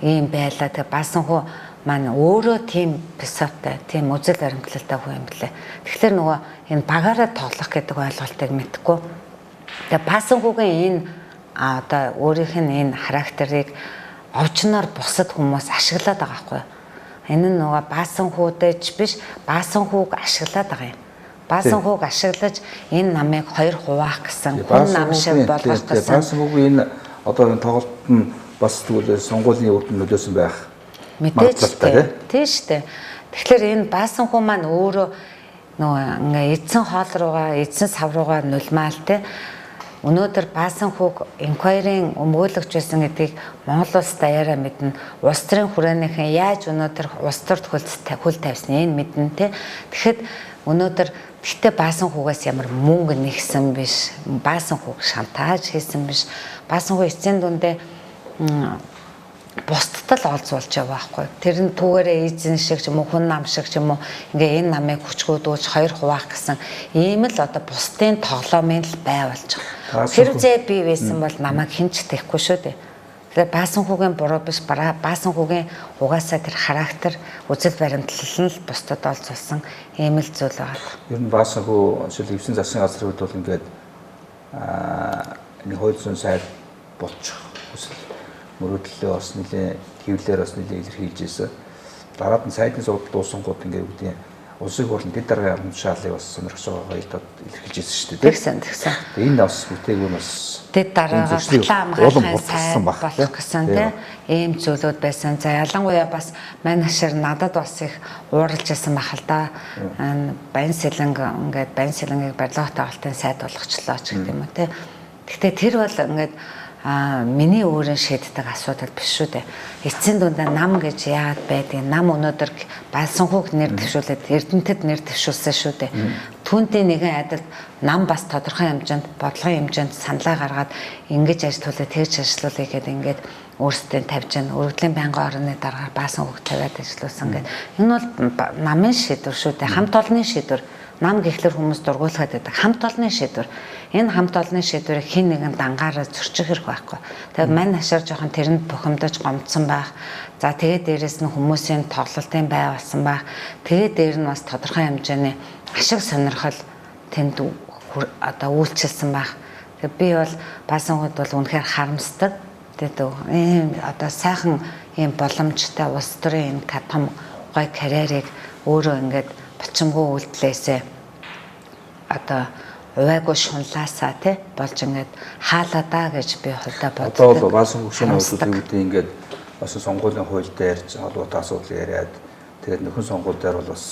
ийм байла. Тэгээ баасан хүү маань өөрөө тийм философитой тийм үзэл баримтлалтай хүн юм блэ. Тэгэхээр нөгөө энэ багаараа тоглох гэдэг ойлголтыг мэдэхгүй. Тэгээ баасан хүүгийн энэ одоо өөрийнх нь энэ характерыг овчноор бусад хүмүүс ашиглаад байгаа байхгүй. Энэ нь нөгөө баасан хүүдэж биш, баасан хүүг ашиглаад байгаа юм. Баасан хүүг ашиглаж энэ намыг хоёр хуваах гэсэн хүн нам шиг болгох гэсэн. Баасан хүүгийн энэ одоо энэ тоглолт нь бас тэгвэл сонгуулийн үр дүн нөлөөсөн байх. Мэдээж тийм шүү дээ. Тэгэхээр энэ баасан хүү маань өөрөө нөгөө ингээ эзэн хоол руугаа, эзэн сав руугаа нулимаал те. Өнөөдөр баасан хүүг инквайрийн өмгөөлөгч байсан гэдгийг Монгол улс даяараа мэднэ. Улс төрийн хүрээнийхэн яаж өнөөдөр улс төрд хөл тавьсныг мэднэ те. Тэгэхэд өнөөдөр тэгтээ баасан хүүгээс ямар мөнгө нэгсэн биш. Баасан хүүг шантааж хийсэн биш. Баасан хүү эцсийн дүндээ бусдад олзуулж яваа байхгүй. Тэр нь түүгээрээ эзэн шиг ч юм уу хүн нам шиг ч юм уу ингээ энэ намыг хүчгүүдүүлж хоёр хуваах гэсэн ийм л одоо бусдын тоглоомын л байвалж байгаа. Хэрвээ би байсан бол намайг хинч тэхгүй шүү дээ. Тэгэхээр баасан хүүгийн буруу биш баасан хүүгийн угаасаа тэр характер үзэл баримтлал нь л бусдад олзуулсан ийм л зүйл байгаа. Ер нь баасан хүү шил эвсэн засгийн газрын хувьд бол ингээд нэг хууль зүйн сайд болчих хүсэл мөрөөдлөө бас нэлээ хэвлэлээр бас нэлээ илэрхийлж ирсэн. Дараад нь сайдын судалт дуусангууд ингээд үүдийн улсын хурлын дэд даргын уушаалыг бас сонирхож байгаагаа илэрхийлж ирсэн шүү дээ. Тэгсэн. Энэ бас бүтээгүй бас дэд дараагаа батлан хамгаалахын сайд болох гэсэн тийм ийм зүйлүүд байсан. За ялангуяа бас мань хашир надад бас их ууралж байсан бах л да. Баянсэлэнгэ ингээд Баянсэлэнгийг барилгатай олтын сайд болгочлоо ч гэдэг юм уу тийм. Гэхдээ тэр бол ингээд миний өөрийн шийддэг асуудал биш шүү дээ. Эцсийн дундаа нам гэж яагаад байдгийг нам өнөөдөр баасан хүүг нэр дэвшүүлээд эрдэнэтэд нэр дэвшүүлсэн шүү дээ. Түүнтэй нэгэн адилд нам бас тодорхой хэмжээнд бодлогын хэмжээнд саналаа гаргаад ингэж ажилуулъя тэгж ажилуулъя гэдэг ингээд өөрсдөө тавьж гэн өргөдлийн байнгын орны дараагаар баасан хүүг тавиад ажилуулсан гэдэг. Энэ бол намын шийдвэр шүү дээ. Хамт олонны шийдвэр. Нам гэхлээр хүмүүс дургуулгаад байдаг. Хамт олонны шийдвэр. Энэ хамт олонны шийдвэрийг хин нэгэн дангаараа зөрчих хэрэг байхгүй. Тэгээд мань хашаар жоохон тэрэнд бухимдаж гомдсон байх. За тэгээд дээрэс нь хүмүүсийн тоглолтын бай болсон байх. Тэгээд дээр нь бас тодорхой хэмжээний ашиг сонирхол тэнд одоо үйлчилсэн байх. Тэгээд би бол баасан хүүд бол үнэхээр харамсдаг. Тэгээд ийм одоо сайхан ийм боломжтой улс төрийн энэ том гой карьерийг өөрөө ингээд бочимгүй үйлдэлээсээ одоо увайгүй шунлаасаа тий болж ингээд хаалаа гэж би хувьдаа боддог. Одоо бол баасан хөгшин үйлдэлүүд ингээд бас сонгуулийн хууль дээр холбоотой асуудал яриад тэгээд нөхөн сонгуул дээр бол бас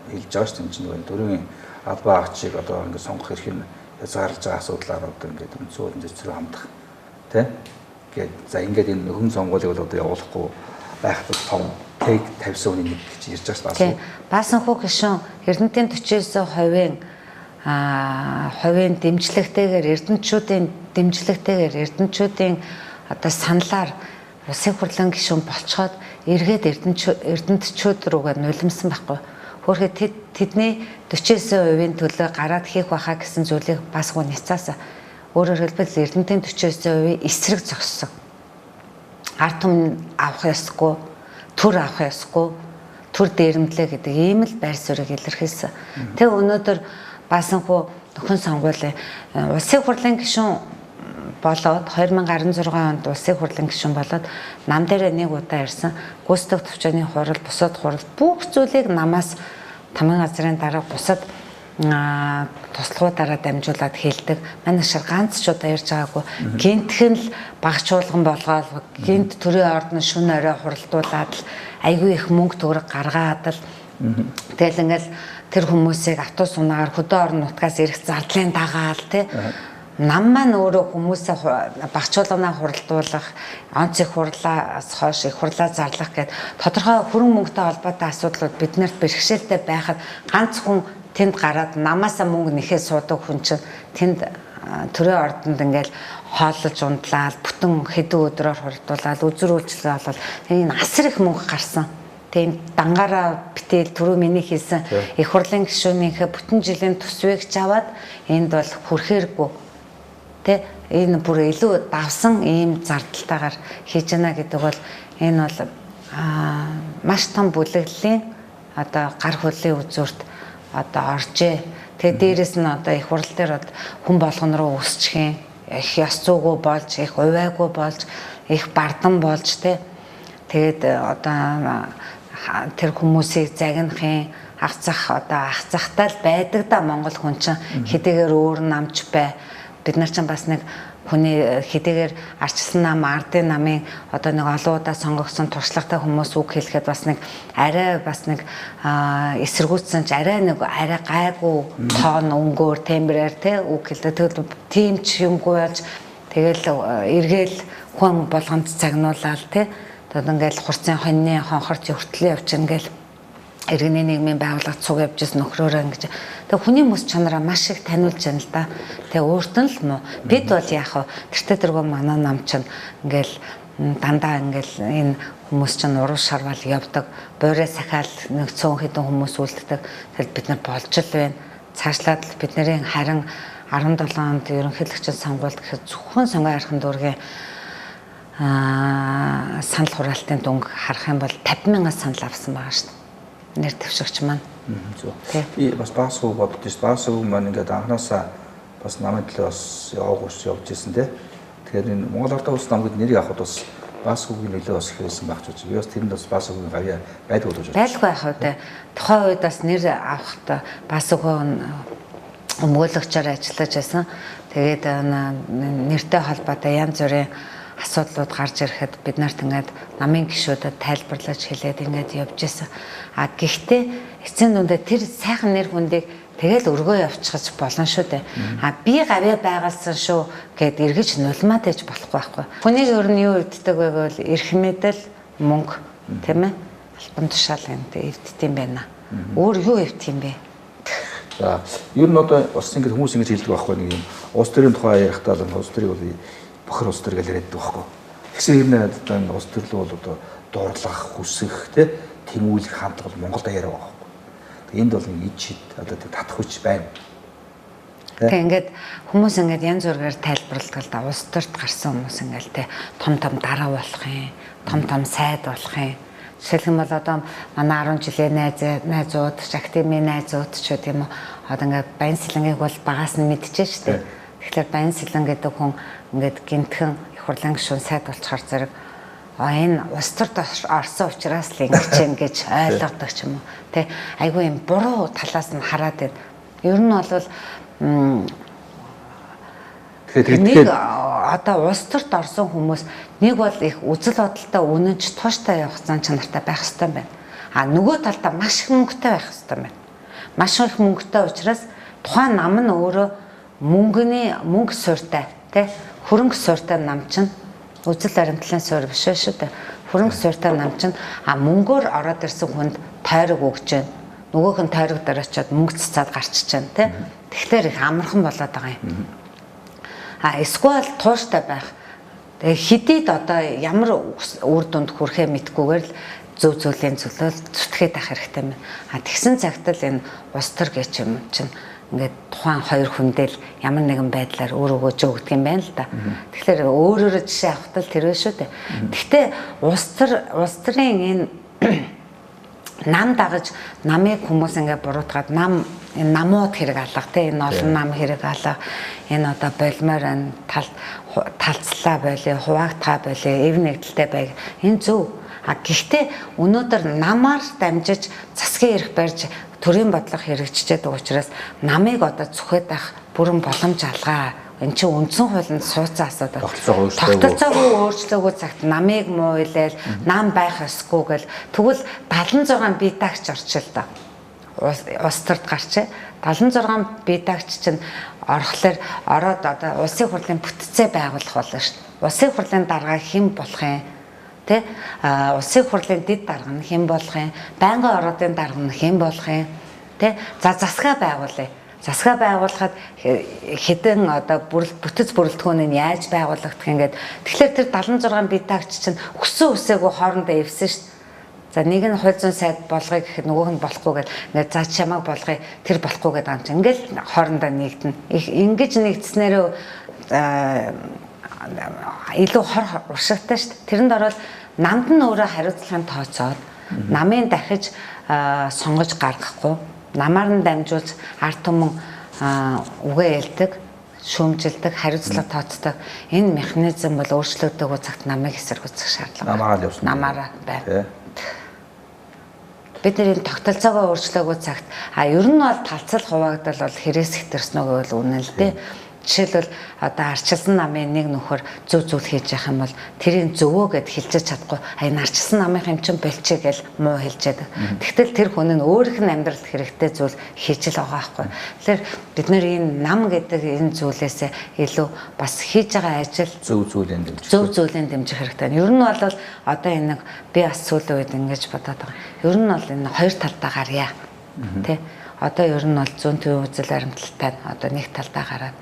хэлж байгаа шүү дээ чинь нөгөө дөрвийн албаа агчийг одоо ингээд сонгох эрх нь хязгаарлаж байгаа асуудлаар одоо ингээд өнцгөөд зөв хамдах тий гээд за ингээд энэ нөхөн сонгуулийг бол одоо явуулахгүй байх том тэг тавьсан үнийг гэж ярьж байгаа шүү дээ. Баасан хүү гишүүн Эрдэнэтийн 49% хувийн дэмжлэгтэйгээр эрдэнэчүүдийн одоо саналаар улсын хурлын гишүүн болцоход эргээд эрдэмтчүүд рүүгээ нулимсан байхгүй. Хөөхөд тэдний 49% төлөө гараад хийх байхаа гэсэн зүйлийг бас гоо няцаасан. Өөрөөр хэлбэл эрдэмтэн 49% эсрэг зогссон. Ард түмэн авах ёсгүй, төр авах ёсгүй, төр дээрэмдлээ гэдэг ийм л байр суурийг илэрхийлсэн. Тэг өнөөдөр баасанхуу нөхөн сонгуулийн улсын хурлын гишүүн болоод 2016 онд улсын хурлын гишүүн болоод нам дээр нэг удаа ирсэн гүйцэтгэх товчооны хурал, бусад хурал бүх зүйлийг намаас тамгын газрын дараа бусад туслахуудаараа дамжуулаад хэлдэг. Манай шиг ганц ч удаа ярьж байгаагүй. Гинтхэн л багчуулган болгоод гинт төрийн ордон шүн орой хуралдуулаад л айгүй их мөнгө төгрөг гаргаад л тэгэл ингээл тэр хүмүүсийг автобус унаагаар хөдөө орон нутгаас ирэх зардлын дагаал тий. Нам маань өөрөө хүмүүсээ багчуулганаа хуралдуулах, онцыг хурлаас хойш их хурлаа зарлах гэд тодорхой хөрөнгө мөнгөтэй холбоотой асуудлууд биднэрт бэрхшээлтэй байхад ганц хүн тэнд гараад намаасаа мөнгө нэхээ суудаг хүн чинь тэнд төрийн ордонд ингээл хооллож ундлаад бүтэн хэдэн өдрөөр хуралдуулаад үзэр үйлчлэгээ болоод энэ асар их мөнгө гарсан. Тийм дангаараа битэл түрүү миний хийсэн их хурлын гишүүнийхээ бүтэн жилийн төсвийг чаваад энд бол хүрхээргүй. Тэ энэ бүр илүү давсан ийм зардалтайгаар хийж байна гэдэг бол энэ бол маш том бүлэглэлийн одоо гар хөлийн үзүүрт одоо оржээ. Тэгээ дээрэс нь одоо их хурал дээр хүн болгон руу өсчих юм, их ёс зүйгүй болж, их увайгүй болж, их бардан болж тэ. Тэгээд одоо тэр хүмүүсийг загнахын ах захтай л байдаг да Монгол хүн чинь хэдийгээр өөр намч бай. Бид нар ч бас нэг хүний хэдийгээр арчилсан нам, ардын намын одоо нэг олон удаа сонгогдсон туршлагатай хүмүүс үг хэлэхэд бас нэг арай эсэргүүцсэн ч арай гайгүй тоон өнгөөр тембрээр те үг хэлдэг. Тэгвэл тийм ч юмгүй болж тэгэл эргээл хүн болгонд цагнуулаад те одоо ингээл хурцын хоньны хонхорч хүртлээ явчихна ингээл иргэний нийгмийн байгууллага цуг явж ирсэн нөхрөөрөө ингэж. Тэг хүний мэс чанараа маш их таниулж байна л да. Тэг өөрт нь л муу. Бид бол яах вэ? Тэртээ тэргөө манай нам чинь ингээл дандаа ингээл энэ хүмүүс чинь уруу шарвал явдаг. Буурай сахаал нэг цөөн хэдэн хүмүүс үлддэг. Тэгэл бид нар болж л байна. Цаашлаад л бидний харин 17 онд ерөнхийлөгчийн сонгуульд гэхэд зөвхөн сонгуульын архын дүүргийн санал хураалтын дүнг харах юм бол 50,000 санал авсан байгаа шүү дээ. Нэр дэвшигч маань. Би бас баасуу бодож ш. Баасуу маань ингээд анханасаа бас намайг төлөө бас явж ирсэн те. Тэгэхээр энэ Монгол Ардын улс намгууд нэрийг авахд бас баасуугийн нөлөө бас ихсэн байх ч гэж. Би бас тэрэнд бас баасуугийн гавья байдгүй гэж байна. Байлгүй байх үү те. Тухайн үед бас нэр авахд баасуугийн өмгөөлөгчөөр ажиллаж байсан. Тэгээд нэртэй холбоотой янз бүрийн асуудлууд гарч ирэхэд бид нарт ингээд намын гишүүдэд тайлбарлаж хэлээд ингээд явж исэн. А гэхдээ эцсийн дүндээ тэр сайхан нэр хүндийг тэгэл өргөө явчихж болно шүү дээ. А би гавья байгалсан шүү гэд эргэж нулимаад ээж болохгүй байхгүй. Хүнийг өөр нь юу өвддөг вэ гэвэл эрх мэдэл, мөнгө, тийм ээ? Албан тушаал энэ эвддэм байна. Өөр юу эвдэх юм бэ? За, ер нь одоо бас ингэж хүмүүс ингэж хэлдэг байхгүй нэг юм. Улс төрийн тухай ярихдаа л улс төрийг бол бохор улс төр гэж яриаддаг байхгүй. Тэгсэн юм надад улс төрлөө бол одоо дуурлах, хүсэх, тэмүүлэх хандлага бол Монголд яриа байгаа байхгүй. Энд бол нэг ид шид одоо татах хүч байна. Тэг ингээд хүмүүс ингээд янз бүрээр тайлбарладаг л да. Улс төрт гарсан хүмүүс ингээд том дараа болох юм, том сайд болох юм. Жишээлх юм бол одоо манай 10 жилийн найзууд, активийн найзууд ч гэдэм үү. Одоо ингээд Баянсэлэнгийг бол багаас нь мэдчихэж штэ. Тэгэхээр Баянсэлэн гэдэг хүн ингээд гинтхэн их хурлын гишүүн сайд болчихоор зэрэг энэ улс төрт орсон учраас л ингэж гэж ойлгодог ч юм уу. Тэ айгүй юм буруу талаас нь хараад байна. Ер нь бол нэг одоо улс төрт орсон хүмүүс нэг бол их үзэл бодолтой үнэнч тууштай явах зан чанартай байх хэрэгтэй байна. А нөгөө талдаа маш их мөнгөтэй байх хэрэгтэй байна. Маш их мөнгөтэй учраас тухайн нам нь өөрөө мөнгө суурьтай тий хөрөнгө суурьтай нам чинь үзэл баримтлалын суурь биш шүү дээ. Хөрөнгө суурьтай нам чинь мөнгөөр ороод ирсэн хүнд тойрог өгч जैन. Нөгөөх нь тойрог дээр очиод мөнгө цацаад гарчиж जैन тий. Тэгэхээр их амархан болоод байгаа юм. Эсвэл тууштай байх Тэгээ хэдийд одоо ямар үр дүнд хүрэхээ мэдгүйгээр л зөв зүйлийн зөвлөл зүтгээд авах хэрэгтэй юм. Тэгсэн цагт л энэ ус төр гэж юм чинь ингээд тухайн хоёр хүндэл ямар нэгэн байдлаар өөрөөгөө жөөгдөг юм байна л да. Тэгэхээр өөрөөрөө жишээ авахт л тэр вэ шүү дээ. Гэхдээ улс төрийн энэ нам дагаж намыг хүмүүс ингээд буруутгаад энэ намууд хэрэг алга те энэ олон нам хэрэг алга энэ одоо болмоор энэ талцлаа болио хуваагдгаа болио эв нэгдэлтэй байг энэ зөв. Гэхдээ өнөөдөр намаар дамжиж засгийн эрх барьж төрийн бодлого хэрэгжиж байгаа учраас намыг одоо зүхэд авах бүрэн боломж алгаа. Энд чинь үндсэн хуулинд сууцсан асуудал. Тогтолцоогүй өөрчлөөгүй цагт намыг мууилал, нам байх ёсгүй гэл тэгвэл 76 бие даагч орчил та. Ус төрд гарчээ. 76 бие даагч чинь орохлоор ороод одоо улсын хурлын бүтцээ байгуулах болно шүү дээ. Улсын хурлын дарга хэн болох юм? Тэ улсын хурлын дэд дарга нь хэн болох юм? Байнгын ороодын дарга нь хэн болох юм? Тэ засгаа байгуулъя. Засгаа байгуулахад хэдэн одоо бүтэц бүрэлдэхүүн нь яаж байгуулагдах ингээд тэгэхээр тэр 76 бие даагч чинь өссөн үсээгүй хоорондоо эвсэн шүү дээ. За нэг нь хууль зүйн сайд болгоё гэхэд нөгөөх нь болохгүй гэдэг ингээд за чамайг болгоё тэр болохгүй гэдэг юм чинь ингээд хоорондоо нэгдэнэ. Ингэж нэгдснээрээ илүү хор уршигтай шүү дээ. Тэрэнд ороод намд нь өөрөө хариуцлагын тооцоод намын дахиж сонгож гаргахгүй намаар нь дамжуулж ард түмэн үгээ ялдаг, шүүмжилдэг, хариуцлага тооцдог энэ механизм бол өөрчлөгдөөгүй цагт намыг эсэргүүцэх шаардлага. Намаараа л явсан. Намаараа байна. Бид нэр энэ тогтолцоогоо өөрчлөөгүй цагт ер нь бол талцал хуваагдал бол хэрэгс хэтэрснөөгөө бол үнэн л дээ. Жишээлбэл одоо арчилсан намын нэг нөхөр зөв зүйл хийж явах юм бол тэрийн зөвөө гэд хэлж чадахгүй энэ арчилсан намын юм чин болчих гэж муу хэлж яадаг. Тэгтэл тэр хүн нь өөрийнх нь амьдралд хэрэгтэй зүйл хийж л байгаа байхгүй. Тэгэхээр бид нэр энэ нам гэдэг энэ зүйлээсээ илүү бас хийж байгаа ажил зөв зүйлийн дэмжих хэрэгтэй. Ер нь бол одоо энэ би бас сүүлийн үед ингэж бодоод байгаа. Ер нь бол энэ хоёр талдаа гарья. Тэ одоо ер нь бол зүүн төвийн үзэл баримталтай одоо нэг талдаа гараад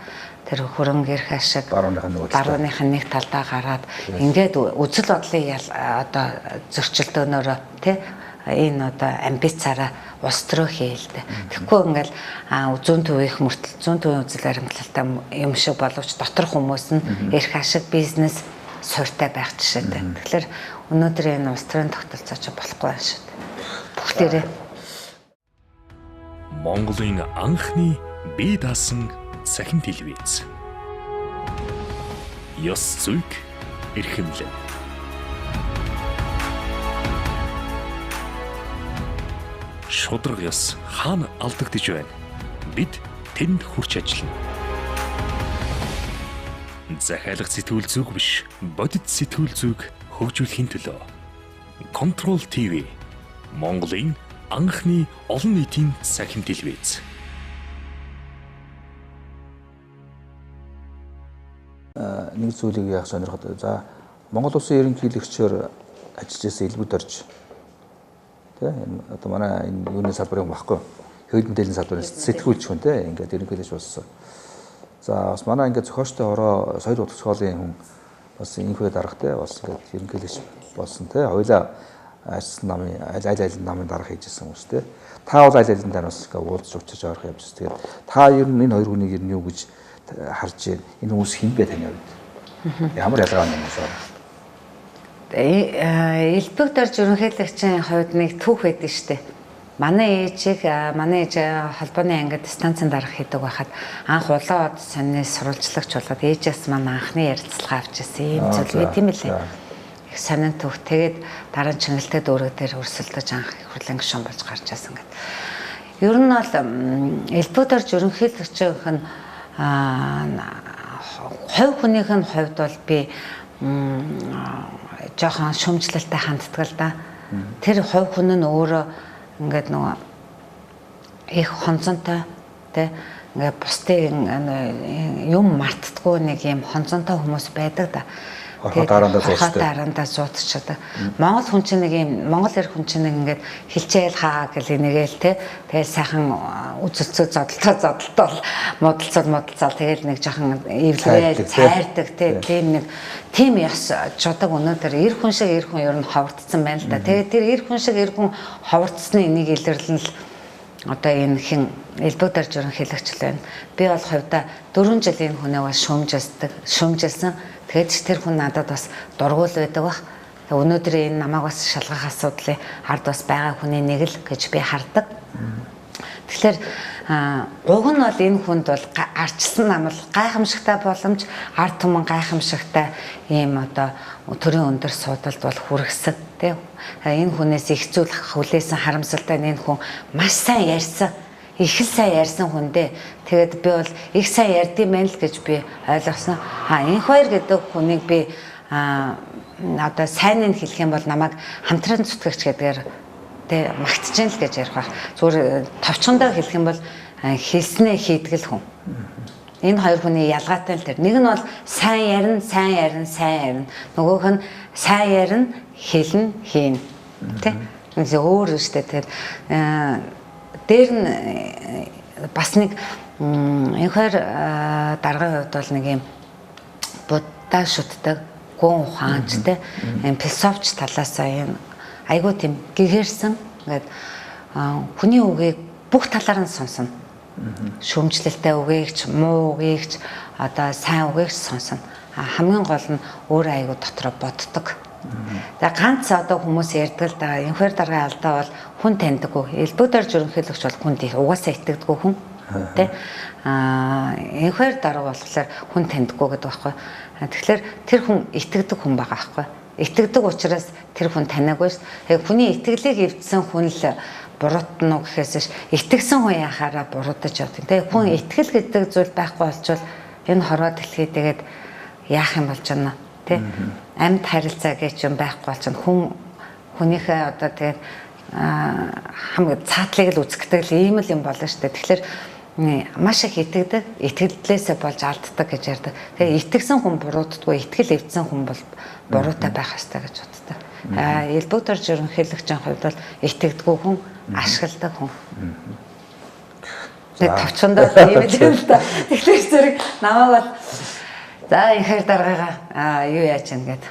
тэр хөрөнгө эрх ашиг барууных нь нэг талдаа гараад ингээд үзэл бодлын одоо зөрчилдөөнөөрөө тий энэ одоо амбицаараа ус төрөө хийлдэ. Тэгэхгүй ингээл зүүн төвийнх мөртөл зүүн төвийн үзэл баримтлалтай юм шиг боловч доторх хүмүүс нь эрх ашиг бизнес суурьтай байх жишээтэй. Тэгэхээр өнөөдөр энэ ус төрийн тогтолцоо ч болохгүй байна шүү дээ. Бүгдээрээ Монголын анхны бие даасан цахим телевиз. Ёс зүйг эрхэмлэн. Шудраг ёс хаана алдагдж байна? Бид тэнд хүрч ажиллана. Захиалга сэтгүүл зүг биш, бодит сэтгүүл зүг хөгжүүлэхийн төлөө. Control TV Монголын анхны олон нийтийн цахим телевиз. Нэг зүйлийг яах сонирхоод за Монгол улсын ерөнхийлөгчөөр ажиллаж байсан элбүүд орж тий одоо манай энэ юуны салбарын багхгүй хөөдөн дээлэн салбарын сэтгүүлч хүн тий ингээд ерөнхийлөгч болсон. За бас манай ингээд зохиолчтой ороо соёл утга зохиолын хүн бас инхүү дарга тий бас ингээд ерөнхийлөгч болсон тий хоёлаа ажсан намын аль намын дарга хийжсэн хүмүүс тий та бол аль алин дээр бас ингээд уулзч учирч орох явж тэгээд та ер нь энэ хоёр хүнийг ер нь юу гэж харж энэ хүмүүс хэн бэ таны хувьд? Ямар ялгаа юм бэ? Элбэг дорж ерөнхийлөгчийн хувьд нэг түүх байдаг шүү дээ. Манай ээж холбооны ангид станцын дарга хийдэг байхад анх улаан од сонины сурвалжлагч болоод ээжээс маань анхны ярилцлага авч ирсэн юм зүйл байт юм лээ. Их сонин түүх. Тэгээд дараа нь Чингэлтэй дүүрэг дээр өрсөлдөж анх хурлын гишүүн болж гарч ирсэн гэдэг. Ер нь бол элбэг дорж ерөнхийлөгчийнх нь хувь хүнийх нь хувьд бол би жоохон шөмжлөлтэй ханддаг л да. Тэр хувь хүн нь өөрөө ингээд нөгөө их хонцонтой тий ингээд бусдын юм мартдаггүй нэг юм хонцонтой хүмүүс байдаг да. дараандаа зуудчихдаг. Монгол хүн чинь нэг юм Монгол эрх хүн чинь ингээд хилчээл хаа гэл энийгээл те тэгэл сайхан үзэлцөө зодолтоо модалцал тэгэл нэг жоохон эвлээл цайрдаг те тийм яс жодог өнөөдөр эрх хүн шиг эрх хүн ер нь ховордсон байна л да. Тэгээд тэр эрх хүн шиг эрх хүн ховордсны энийг илэрлэл одоо энэ хин элбэг дарж ерөнхийлөгч байна. Би бол хувьдаа 4 жилийн хүнээ бас шүүмжилсэн. Тэгээд тэр хүн надад бас дургуул байдаг бах. Өнөөдөр энэ намайг бас шалгах асуудлын ард бас байгаа хүний нэг л гэж би хардаг. Тэгэхээр уг нь бол энэ хүнд бол арчилсан намал гайхамшигтай боломж, ард түмэн гайхамшигтай ийм одоо төрийн өндөр судалд бол хүргэсэн тийм. Энэ хүнээс их зүйл хүлээсэн харамсалтай энэ хүн маш сайн ярьсан. Их л сайн ярьсан хүн дээ. Тэгээд би бол их сайн ярьдсан байна л гэж би ойлгосон. Энх хоёр гэдэг хүнийг би одоо сайныг хэлэх юм бол намайг хамтран зүтгэгч гэдгээр тэ магтж л гэж ярих байх. Зүгээр товчондоо хэлэх юм бол хэлснээ хийдгэл хүн. Энэ хоёр хүний ялгаатай л тэр. Нэг нь бол сайн ярина. Нөгөөх нь сайн ярина, хэлнэ, хийн. Тэ? Үнэхээр өөр өштэй тэр дээр нь бас нэг энэ хоёр дараагийн хувьд бол нэг юм буддаа шүтдэг гүн ухаанчтай энэ философч талаасаа энэ айгуу тийм гэгэрсэн ингээд хүний үгийг бүх талаар нь сонсно. Шүүмжлэлтэй үгийгч, муу үгийгч, одоо сайн үгийгч сонсно. Хамгийн гол нь өөр айгуу дотроо боддог. За ганц одоо хүмүүс ярьдаг л да. Энэ хоёр дараагийн алдаа бол хүн таньдаггүй. Элбэг дарж ерөнхийлөгч бол хүнд угаасаа итгэдэггүй хүн. Тэ? Энэ хоёр дараа болохоор хүн таньдаггүй гэдэг байхгүй. Тэгэхээр тэр хүн итгэдэг хүн байгаа байхгүй. Итгэдэг учраас тэр хүн таниагүй ш. Хүний итгэлийг эвдсэн хүн л буруутна уу гэхээс ш. Итгэсэн хүн яхаараа буруудаж явдаг. Тэ хүн итгэл гэдэг зүйл байхгүй болчвол энэ хорвоо дэлхий тэгээд яах юм болж байна. Тэ амьд харилцаа гэж юм байхгүй бол чинь хүнийхээ одоо тэгээд хамгийн цаатлыг л үзэгдэг л ийм л юм болно шүү дээ. Тэгэхээр маш их итгэдэг, итгэлээсээ болж алддаг гэж ярьдаг. Тэгээ итгэсэн хүн бурууддаггүй, итгэл эвдсэн хүн бол буруутай байх ёстой гэж боддог. Элбэг дарж ерөнхийлөгчийн хувьд бол итгэдэггүй хүн, ашигладаг хүн. Тэгээ товчондоо ийм л да. Тэгэхээр зэрэг намайг бол за энэ хоёр дараагаа юу яаж юм гээд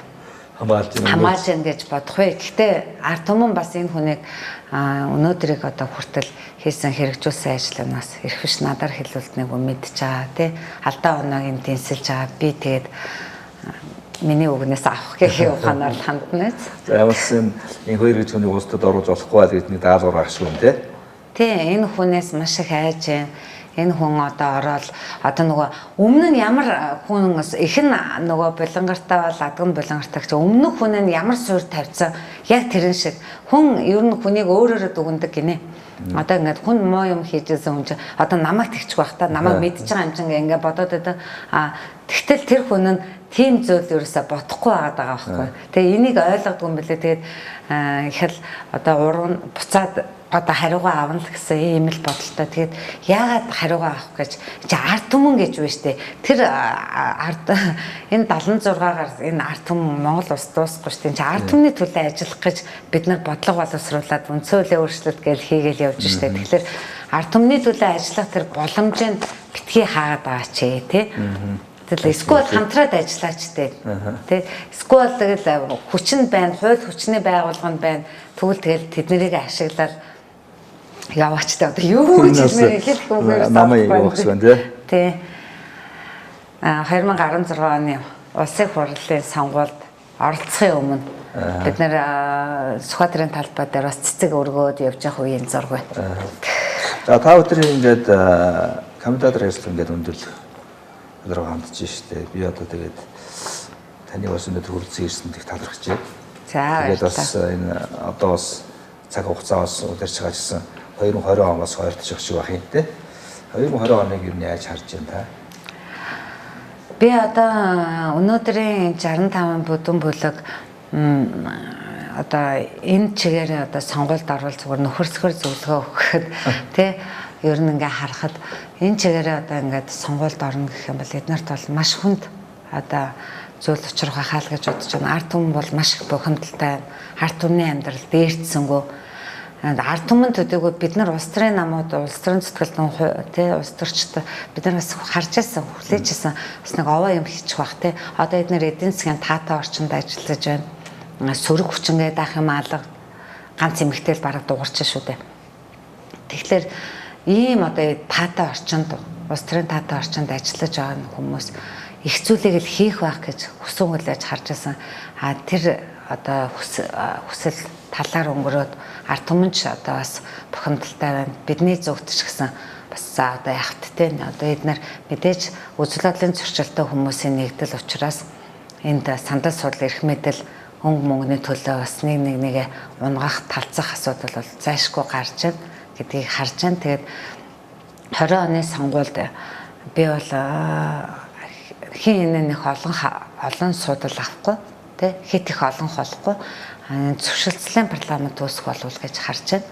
хамгаалж яах гэж бодох вэ. Гэхдээ ард түмэн бас энэ хүнийг өнөөдрийг одоо хүртэл хийсэн хэрэгжүүлсэн ажлынаас эрх биш надаар хэлүүлт нэг мэдж байгаа тий. Алдаа оноог юм тэнцэлж байгаа. Би тэгээд миний үгнээс авах гэх ухаанаар хандна. За ямарс энэ хоёр гэж хүний улсад оруулж болохгүй байл гэдэг нэг даалгавар гаргаж шүү тий. Тий, энэ хүнээс маш их айж энэ хүн одоо ороод одоо нөгөө өмнө нь ямар хүн их нь нөгөө булангартаа бол адган булангартаа гэж өмнөх хүн нь ямар суурь тавьсан яг тэрэн шиг хүн ер нь хүнийг өөрөөрөө дүгндэг гинэ. Одоо ингээд хүн муу юм хийжсэн хүн чинь одоо намайг тэгчих байх та намайг мэдж байгаа юм чинь ингээд бодоод байдаг. Тэгтэл тэр хүн нь тийм зүйл ерөөсө бодохгүй байгаа байхгүй. Тэгээ энийг ойлгодгүй юм билээ. Тэгээд их л одоо уран буцаад одоо хариугаа авна л гэсэн ийм л бодолтой. Тэгээд яагаад хариугаа авах гэж чи ард түмэн гэж байна штэ. Тэр ард энэ 76-аар энэ ард түмэн Монгол улс дуусахгүй штэ. Чи ард түмний төлөө ажиллах гэж бид нар бодлого боловсруулад үнцөөлөө өөрчлөлт гэж хийгээл явж штэ. Тэгэхээр ард түмний төлөө ажиллах тэр боломжийг битгий хаагаад байгаа чи тий. Эсвэл хамтраад ажиллаач тий. Эсвэл тэгэл хүчин байна, хууль хүчний байгууллага байна. Тэгвэл тэгэл тэднийг ашиглаад яваач та одоо юу гэж хэлэх үгээр намайг явуулах байна тий. 2016 оны улсын хурлын сонгуульд оролцохын өмнө бид нэр Сүхбаатарын талбай дээр бас цэцэг өргөөд явж явах үеийн зураг байна. За та өдөр ингээд комментатор хэлсэн ингээд өндөрлөх руу хандж штэ. Би одоо тэгээд таны бас өнөдөр хүрэлцэн ирсэн гэх талархаж байна. За тэгээд бас энэ одоо бас цаг хугацаа бас удирч байгаа гэсэн 2020 оноос хойртчих шиг байх юм те. 2020 оныг юу яаж харж байна та? Би одоо өнөөдрийн 65 бүдүүн бүлэг одоо энэ чигээр одоо сонгуульд орвол зүгээр нөхөрсгөр зөвлөгөө өгөхөд тий ер нь ингээ харахад энэ чигээр одоо ингээд сонгуульд орно гэх юм бол эднэрт бол маш хүнд одоо зүйл учрах байхаа л гэж бодож байна. Ард түмэн бол маш их бухимдалтай байна. Ард түмний амьдрал дээрдсэнгөө. Ард түмэн төдийгүй бид нар улс төрийн намууд, улс төрийн зүтгэлтэн тий улс төрчд бид нар бас харж байсан, хүлээж байсан бас нэг овоо юм хийчих бах тий. Одоо эдгээр эдийн засгийн таатай орчинд ажиллаж байна. Сөрөг хүчингээ даах юм алга ганц эмэгтэй л бараг дуурч шүү дээ. Тэгэхээр ийм одоо таатай орчинд, улс төрийн таатай орчинд ажиллаж байгаа хүмүүс их зүйлийг л хийх байх гэж хүсэн хүлээж харж байсан. Тэр одоо хүсэл талаар өнгөрөөд ард түмэнч одоо бас бухимдалтай байна. Бидний зүгт ч гэсэн бас за одоо явттай нэ одоо эдгээр мэдээж үзэл бодлын зөрчилтэй хүмүүсийн нэгдэл учраас энд сандал суудал эрх мэдэл хөнгө мөнгөний төлөө бас нэгэ унгах талцах асуудал бол зайшгүй гарч байна гэдгийг харж байна. Тэгээд 20 оны сонгуульд би бол хин нэг олон судал авахгүй тий хит их олон болохгүй зөвшөлтслийн парламент үүсэх болов гэж харж байна.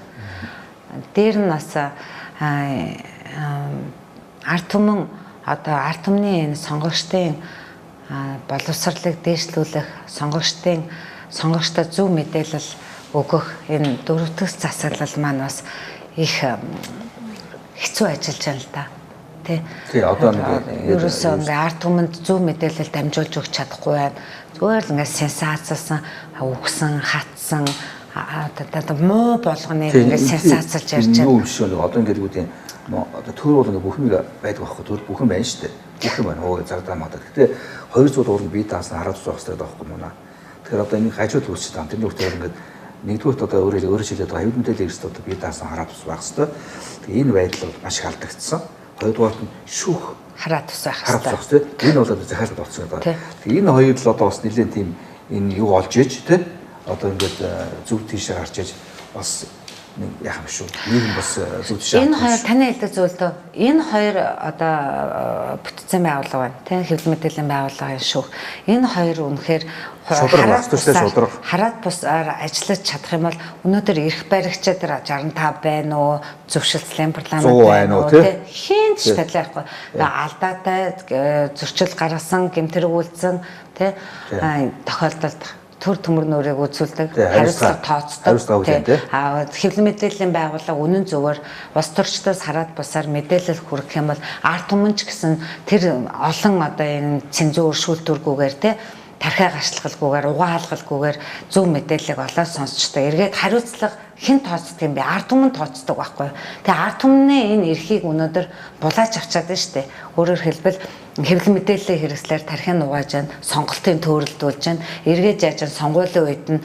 Дээр нь бас ард түмэн одоо ард түмний энэ сонгогчдын боловсролыг дээшлүүлэх, сонгогчдод зөв мэдээлэл өгөх энэ дөрөвдөс засаглал маань бас их хэцүү ажиллаж байна л да. Тий одоо ерөөсөө ингээ ард түмэнд зөв мэдээлэл дамжуулж өгч чадахгүй байна. Зүгээр л ингээ сенсацсан, үгсэн, хатсан одоо муу болгоны ингээ сенсацлж ярьж байна. Юу биш нэг одоо ингээ үгүй одоо төр бол ингээ бүх юм байдаг байхгүй төр бүх юм байна шүү дээ. Бүх юм байна. Хөө зардаа магадад. Гэтэ 200 уурын бие даасан хараад зурх хэрэгтэй байхгүй мөн. Тэгэхээр одоо энэ хажууд үүсч байгаа. Тэрний хүртэл ингээ нэгдүгээр одоо өөрөө шилээд байгаа хэвлэл мэдээлэл эрсдэл одоо бие даасан хараад ус байх хэрэгтэй. Тэгээ энэ байдал бол маш их алдагдсан. Хоёрдугаар нь шүүх хараад ус байх хэрэгтэй. Энэ бол одоо захиалгад болцсон гэдэг. Тэгээ энэ хоёр л одоо бас нэлээд тийм энэ юу олж иж тий одоо ингээд зөв тийшээ гарч иж бас яах юм шүү. Нийгэм бас зөв тийшээ. Энэ хоёр таны хэлдэг зүйл дөө. Энэ хоёр одоо бүтцэн байгууллага байна. Тэ хэвлэл мэдээллийн байгууллагын шүүх. Энэ хоёр үнэхээр хараад бусаар ажиллаж чадах юм бол өнөөдөр эрх баригчид 65 байна уу, зөвшөлтслийн парламент байна уу тий хийн ч талаархгүй алдаатай зөрчил гаргасан, гэмтэрэг үйлдсэн тий тохиолдолд төр төмөр нөрийг үзүүлдэг, хариуцлага тооцдог тий хэвлэл мэдээллийн байгууллага үнэн зөвөр ус төрчдөөс хараад бусаар мэдээлэл хүргэх юм бол ард түмэнч гэсэн тэр олон одоо энэ цензуур шүүлтүүргүүгээр тий тархиа гашлахгүйгээр угаалгалгүйгээр зөв мэдээллийг олоод сонсчтой эргээд хариуцлага хэн тооцдог юм бэ? Ард түмэн тооцдог байхгүй. Тэгээ ард түмний энэ эрхийг өнөөдөр булааж авчаад байна шүү дээ. Өөрөөр хэлбэл хэвлэл мэдээллийн хэрэгслээр тархиа угааж байна, сонголтын төөрөлдүүлж байна, эргээд яаж байна, сонгуулийн үед нь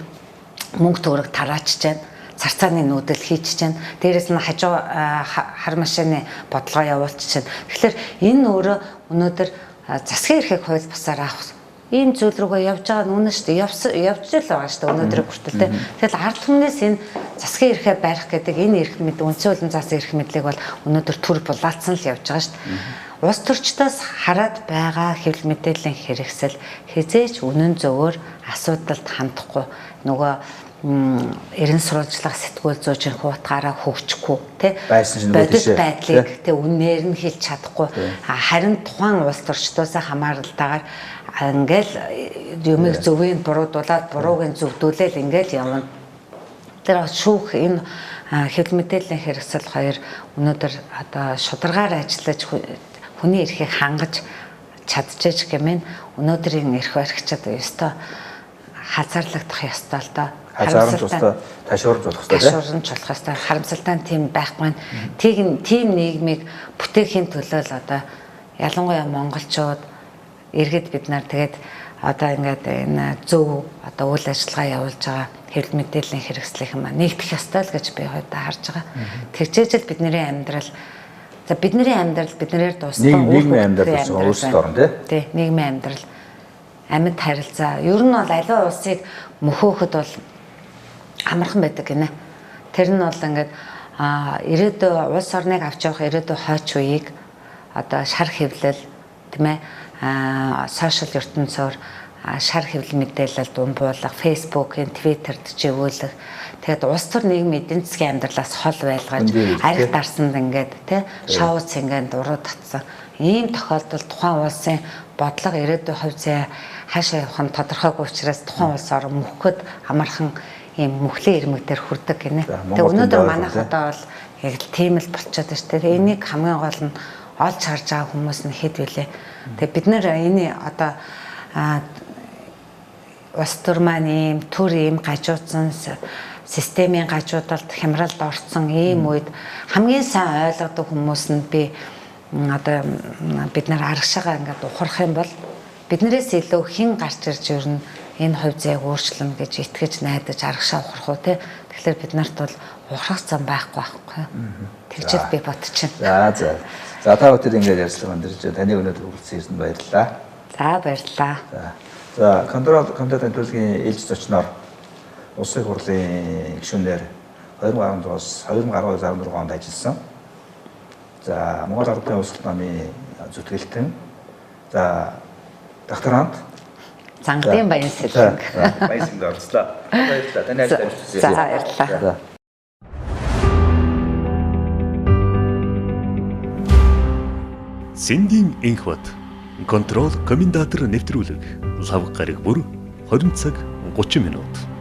мөнгө төгрөг тараачж байна. Царцааны нүүдэл хийчихэж байна. Дээрээс нь хажуу хар машины бодлогоо явуулчихж байна. Тэгэхээр энэ өөрөө өнөөдөр засгийн эрхийг хууль бусаар авах ийм зүйл рүүгээ явж байгаа нь үнэн шүү дээ. Явж л байгаа шүү дээ өнөөдрийн хүртэл те. Тэгэл ард түмнээс энэ засгийн эрхээ барих гэдэг энэ эрх мэд үндсэн хуулийн заасан эрх мэдлийг бол өнөөдөр төр булаацсан л явж байгаа шүү дээ. Улс төрчдөөс хараад байгаа хэвлэл мэдээллийн хэрэгсэл хизээч үнэн зөвөр асуудалд хандахгүй нөгөө эрен сурвалжлах сэтгүүл зочин хуутгаараа хөгжихгүй тий бодит байдлыг тий үнээр нь хэлж чадахгүй харин тухайн улс төрчдөөс хамааралтайгаар ингээл юмыг зөвийг буруудуулаад бурууг нь зөвдүүлээл ингээл явна. Тэр шүүх энэ хэвлэл мэдээллийн хэрэгсэл хоёр өнөөдөр одоо шударгаар ажиллаж хүний эрхийг хангаж чадчихж гэмээр өнөөдрийн эрх баригчид ёстой хазаарлагдах ёстой л доо. Харамсалтай ташуурамж болох хэрэгтэй. Ташуурамж болох хэрэгтэй. Харамсалтай тийм байхгүй. Тийм нийгмийг бүтээхийн төлөө л одоо ялангуяа монголчууд иргэд бид нар тэгээд одоо ингээд энэ зөв одоо үйл ажиллагаа явуулж байгаа хэвлэл мэдээллийн хэрэгслийнхэн маань нэгдэх ёстой л гэж би хойдоо харж байгаа. Тэгжээж л бидний амьдрал биднээр дууссан нийгмийн амьдрал өөрсдөө орно тий нийгмийн амьдрал амьд харилцаа ер нь бол аливаа улсыг мөхөөхөд бол амархан байдаг гинэ. Тэр нь бол ингээд ирээдүйн улс орныг авч явах ирээдүйн хойч үеийг одоо шар хэвлэл тийм ээ сошиал ертөнцөөр шар хэвлэл мэдээлэл дундуулах, Facebook-ын, Twitter-д живүүлэх. Тэгээд улс төр нийгмийн эдийн засгийн амьдралаас хол байлгаж, арх дарсанд ингээд тий шоуц ингээд уруу татсан. Ийм тохиолдолд тухайн улсын бодлого ирээдүйн хувь заяа хаашаа явах нь тодорхойгүй учраас тухайн улс орон мөхөхөд амархан ийм мөхлийн ирмэг дээр хүрдэг гинэ. Тэгээд өнөөдөр манайх одоо бол яг л тийм л болчиход байна шүү дээ. Энийг хамгийн гол нь олж харж байгаа хүмүүс нь хэд вүлээ. Тэгээд бид нэр энэ одоо улс төр маань ийм төр ийм гажуудсан системийн гажуудалд хямралд орсон ийм үед хамгийн сайн ойлгодог хүмүүс нь би одоо бид нар аргашаага ингээд ухрах юм бол биднээс илүү хэн гарч ирж ирнэ энэ хувь заяаг өөрчлөн гэж итгэж найдаж аргашаа ухрах уу те. Тэгэхээр бид нарт бол ухрах зам байхгүй байхгүй. Тэгжэл би бодчихно. За та бүхэн ингээд ярьцлага өндөрж таны өнөөдөр хүрэлцэн ирсэнд баярлалаа. За баярлалаа. За Commentator төлөвлөгийн ээлж зочноор Улсын хурлын гишүүнээр 2014-оос 2012 онд ажилласан. За Монгол Ардын улс намын зүтгэлтэн. За докторант З.Баянсэлenge. Баянсэлenge орцлоо. Баярлалаа. Таны ажил амжилт. За баярлалаа. З.Энхбат контрол Commentator нэвтрүүлэг лав гараг бүр 20 цаг 30 минут.